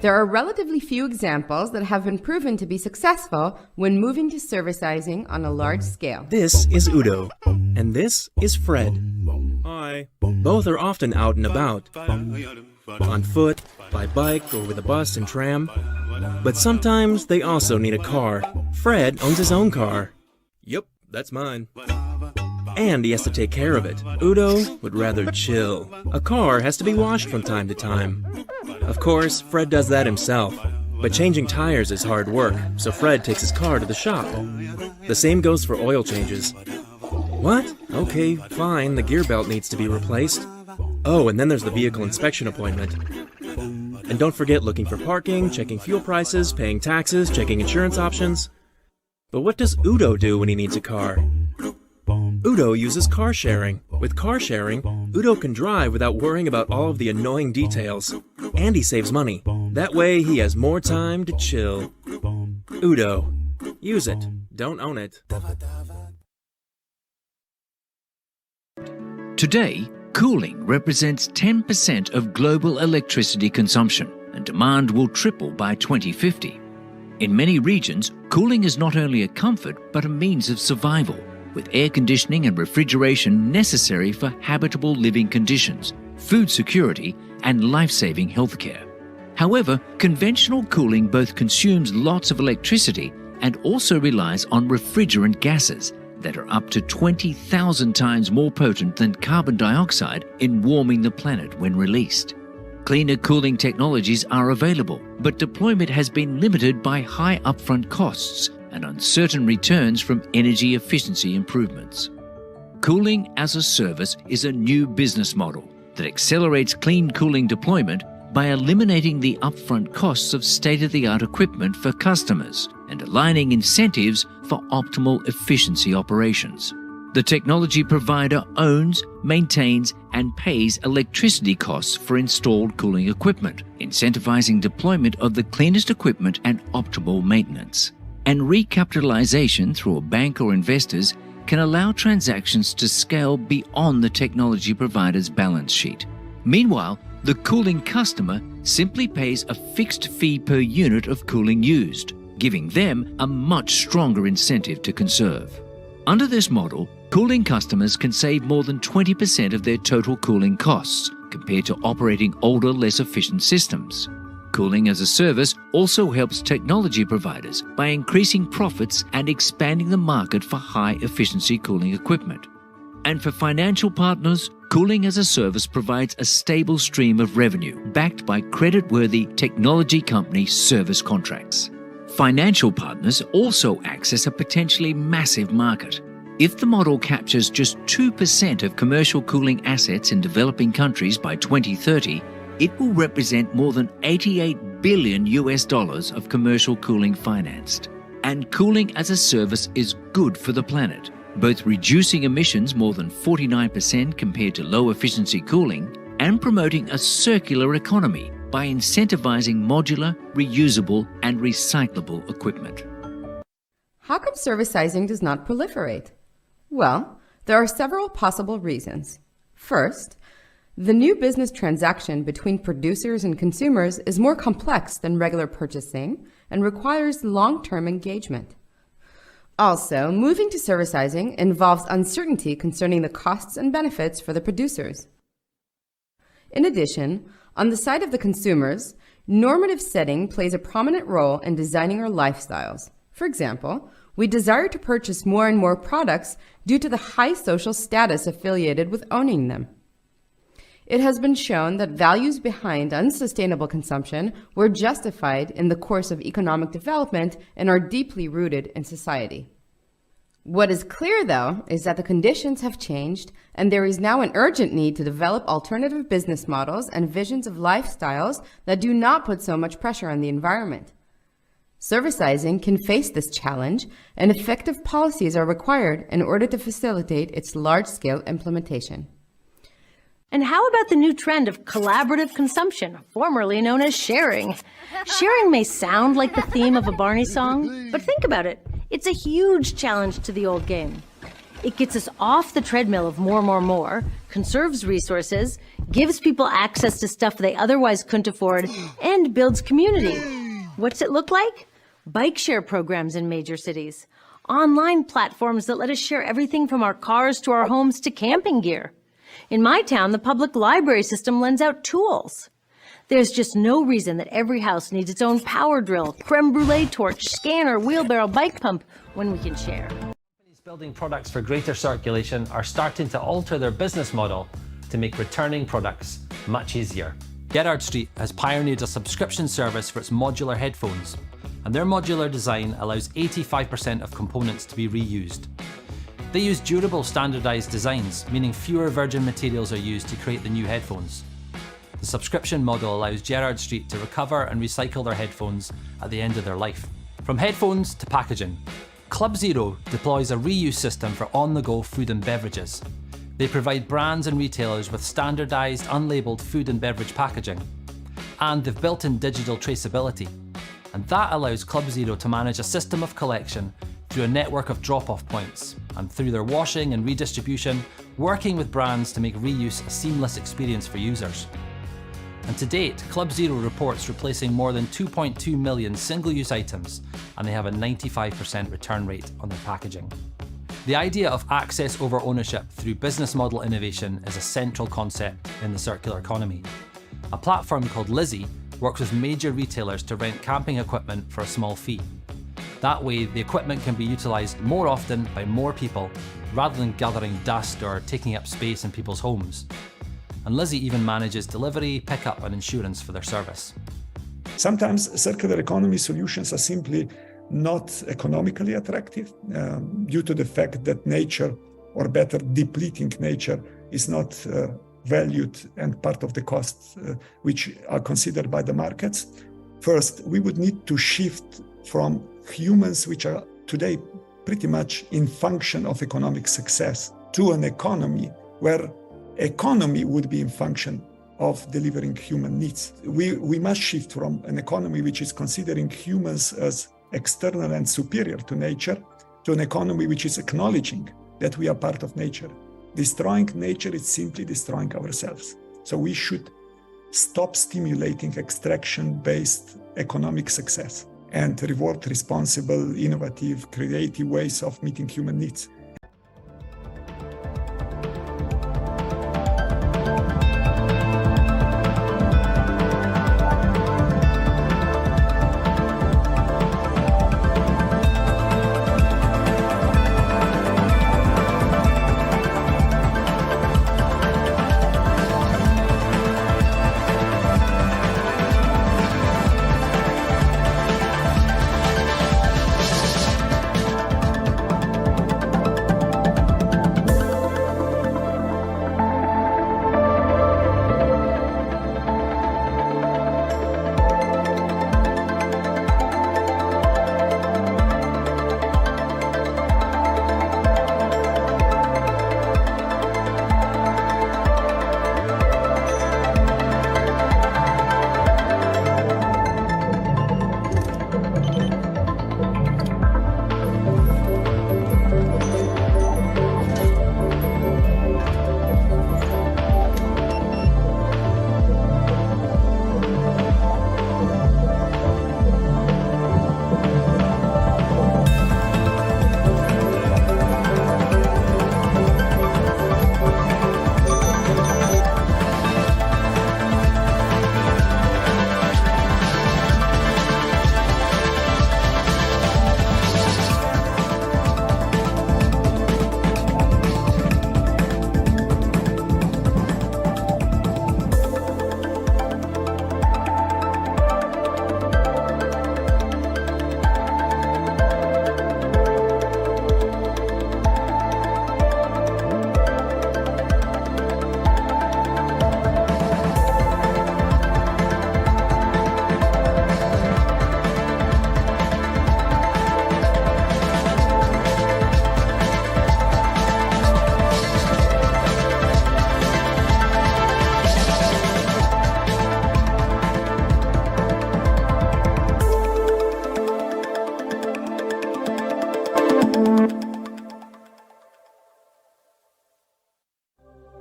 There are relatively few examples that have been proven to be successful when moving to servicizing on a large scale. This is Udo, and this is Fred. Hi. Both are often out and about, on foot, by bike, or with a bus and tram. But sometimes they also need a car. Fred owns his own car. Yep, that's mine. And he has to take care of it. Udo would rather chill. A car has to be washed from time to time. Of course, Fred does that himself. But changing tires is hard work, so Fred takes his car to the shop. The same goes for oil changes. What? Okay, fine, the gear belt needs to be replaced. Oh, and then there's the vehicle inspection appointment. And don't forget looking for parking, checking fuel prices, paying taxes, checking insurance options. But what does Udo do when he needs a car? Udo uses car sharing. With car sharing, Udo can drive without worrying about all of the annoying details. And he saves money. That way, he has more time to chill. Udo. Use it. Don't own it. Today, cooling represents 10% of global electricity consumption, and demand will triple by 2050. In many regions, cooling is not only a comfort, but a means of survival, with air conditioning and refrigeration necessary for habitable living conditions, food security, and life-saving healthcare. However, conventional cooling both consumes lots of electricity and also relies on refrigerant gases that are up to 20,000 times more potent than carbon dioxide in warming the planet when released. Cleaner cooling technologies are available, but deployment has been limited by high upfront costs and uncertain returns from energy efficiency improvements. Cooling as a service is a new business model that accelerates clean cooling deployment by eliminating the upfront costs of state-of-the-art equipment for customers and aligning incentives for optimal efficiency operations. The technology provider owns, maintains, and pays electricity costs for installed cooling equipment, incentivizing deployment of the cleanest equipment and optimal maintenance. And recapitalization through a bank or investors can allow transactions to scale beyond the technology provider's balance sheet. Meanwhile, the cooling customer simply pays a fixed fee per unit of cooling used, giving them a much stronger incentive to conserve. Under this model, cooling customers can save more than 20% of their total cooling costs compared to operating older, less efficient systems. Cooling as a service also helps technology providers by increasing profits and expanding the market for high-efficiency cooling equipment. And for financial partners, cooling as a service provides a stable stream of revenue backed by credit-worthy technology company service contracts. Financial partners also access a potentially massive market. If the model captures just 2% of commercial cooling assets in developing countries by 2030, it will represent more than $88 billion of commercial cooling financed. And cooling as a service is good for the planet, both reducing emissions more than 49% compared to low-efficiency cooling and promoting a circular economy by incentivizing modular, reusable, and recyclable equipment. How come servicizing does not proliferate? Well, there are several possible reasons. First, the new business transaction between producers and consumers is more complex than regular purchasing and requires long-term engagement. Also, moving to servicizing involves uncertainty concerning the costs and benefits for the producers. In addition, on the side of the consumers, normative setting plays a prominent role in designing our lifestyles. For example, we desire to purchase more and more products due to the high social status affiliated with owning them. It has been shown that values behind unsustainable consumption were justified in the course of economic development and are deeply rooted in society. What is clear, though, is that the conditions have changed, and there is now an urgent need to develop alternative business models and visions of lifestyles that do not put so much pressure on the environment. Servicizing can face this challenge, and effective policies are required in order to facilitate its large-scale implementation. And how about the new trend of collaborative consumption, formerly known as sharing? Sharing may sound like the theme of a Barney song, but think about it. It's a huge challenge to the old game. It gets us off the treadmill of more, conserves resources, gives people access to stuff they otherwise couldn't afford, and builds community. What's it look like? Bike share programs in major cities. Online platforms that let us share everything from our cars to our homes to camping gear. In my town, the public library system lends out tools. There's just no reason that every house needs its own power drill, creme brulee torch, scanner, wheelbarrow, bike pump when we can share. Companies building products for greater circulation are starting to alter their business model to make returning products much easier. Gerrard Street has pioneered a subscription service for its modular headphones, and their modular design allows 85% of components to be reused. They use durable, standardized designs, meaning fewer virgin materials are used to create the new headphones. The subscription model allows Gerrard Street to recover and recycle their headphones at the end of their life. From headphones to packaging, Club Zero deploys a reuse system for on-the-go food and beverages. They provide brands and retailers with standardized, unlabeled food and beverage packaging. And they've built in digital traceability. And that allows Club Zero to manage a system of collection through a network of drop-off points, and through their washing and redistribution, working with brands to make reuse a seamless experience for users. And to date, Club Zero reports replacing more than 2.2 million single-use items, and they have a 95% return rate on their packaging. The idea of access over ownership through business model innovation is a central concept in the circular economy. A platform called Lizzie works with major retailers to rent camping equipment for a small fee. That way, the equipment can be utilised more often by more people, rather than gathering dust or taking up space in people's homes. And Lizzie even manages delivery, pickup and insurance for their service. Sometimes circular economy solutions are simply not economically attractive due to the fact that nature, or better, depleting nature, is not valued and part of the costs which are considered by the markets. First, we would need to shift from humans, which are today pretty much in function of economic success, to an economy where economy would be in function of delivering human needs. We must shift from an economy which is considering humans as external and superior to nature, to an economy which is acknowledging that we are part of nature. Destroying nature is simply destroying ourselves. So we should stop stimulating extraction-based economic success and reward responsible, innovative, creative ways of meeting human needs.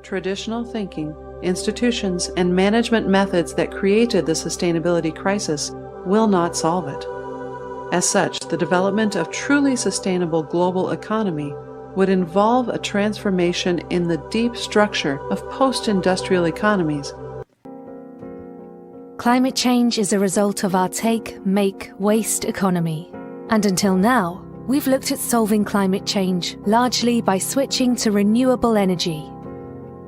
Traditional thinking, institutions, and management methods that created the sustainability crisis will not solve it. As such, the development of truly sustainable global economy would involve a transformation in the deep structure of post-industrial economies. Climate change is a result of our take, make, waste economy. And until now, we've looked at solving climate change largely by switching to renewable energy.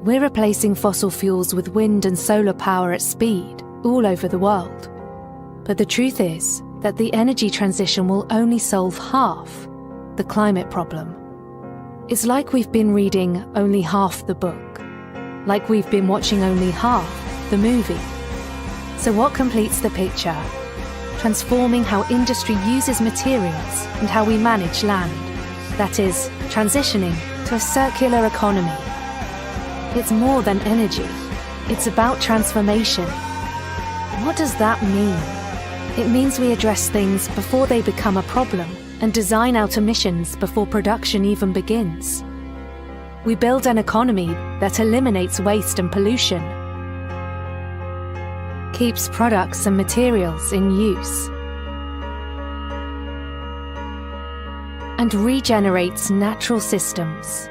We're replacing fossil fuels with wind and solar power at speed all over the world. But the truth is that the energy transition will only solve half the climate problem. It's like we've been reading only half the book, like we've been watching only half the movie. So what completes the picture? Transforming how industry uses materials and how we manage land. That is, transitioning to a circular economy. It's more than energy. It's about transformation. What does that mean? It means we address things before they become a problem and design out emissions before production even begins. We build an economy that eliminates waste and pollution, keeps products and materials in use, and regenerates natural systems.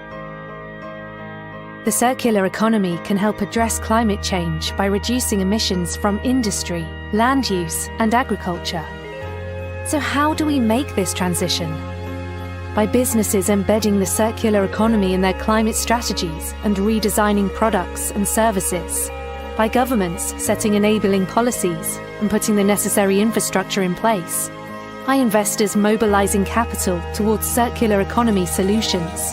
The circular economy can help address climate change by reducing emissions from industry, land use, and agriculture. So how do we make this transition? By businesses embedding the circular economy in their climate strategies and redesigning products and services. By governments setting enabling policies and putting the necessary infrastructure in place. By investors mobilizing capital towards circular economy solutions.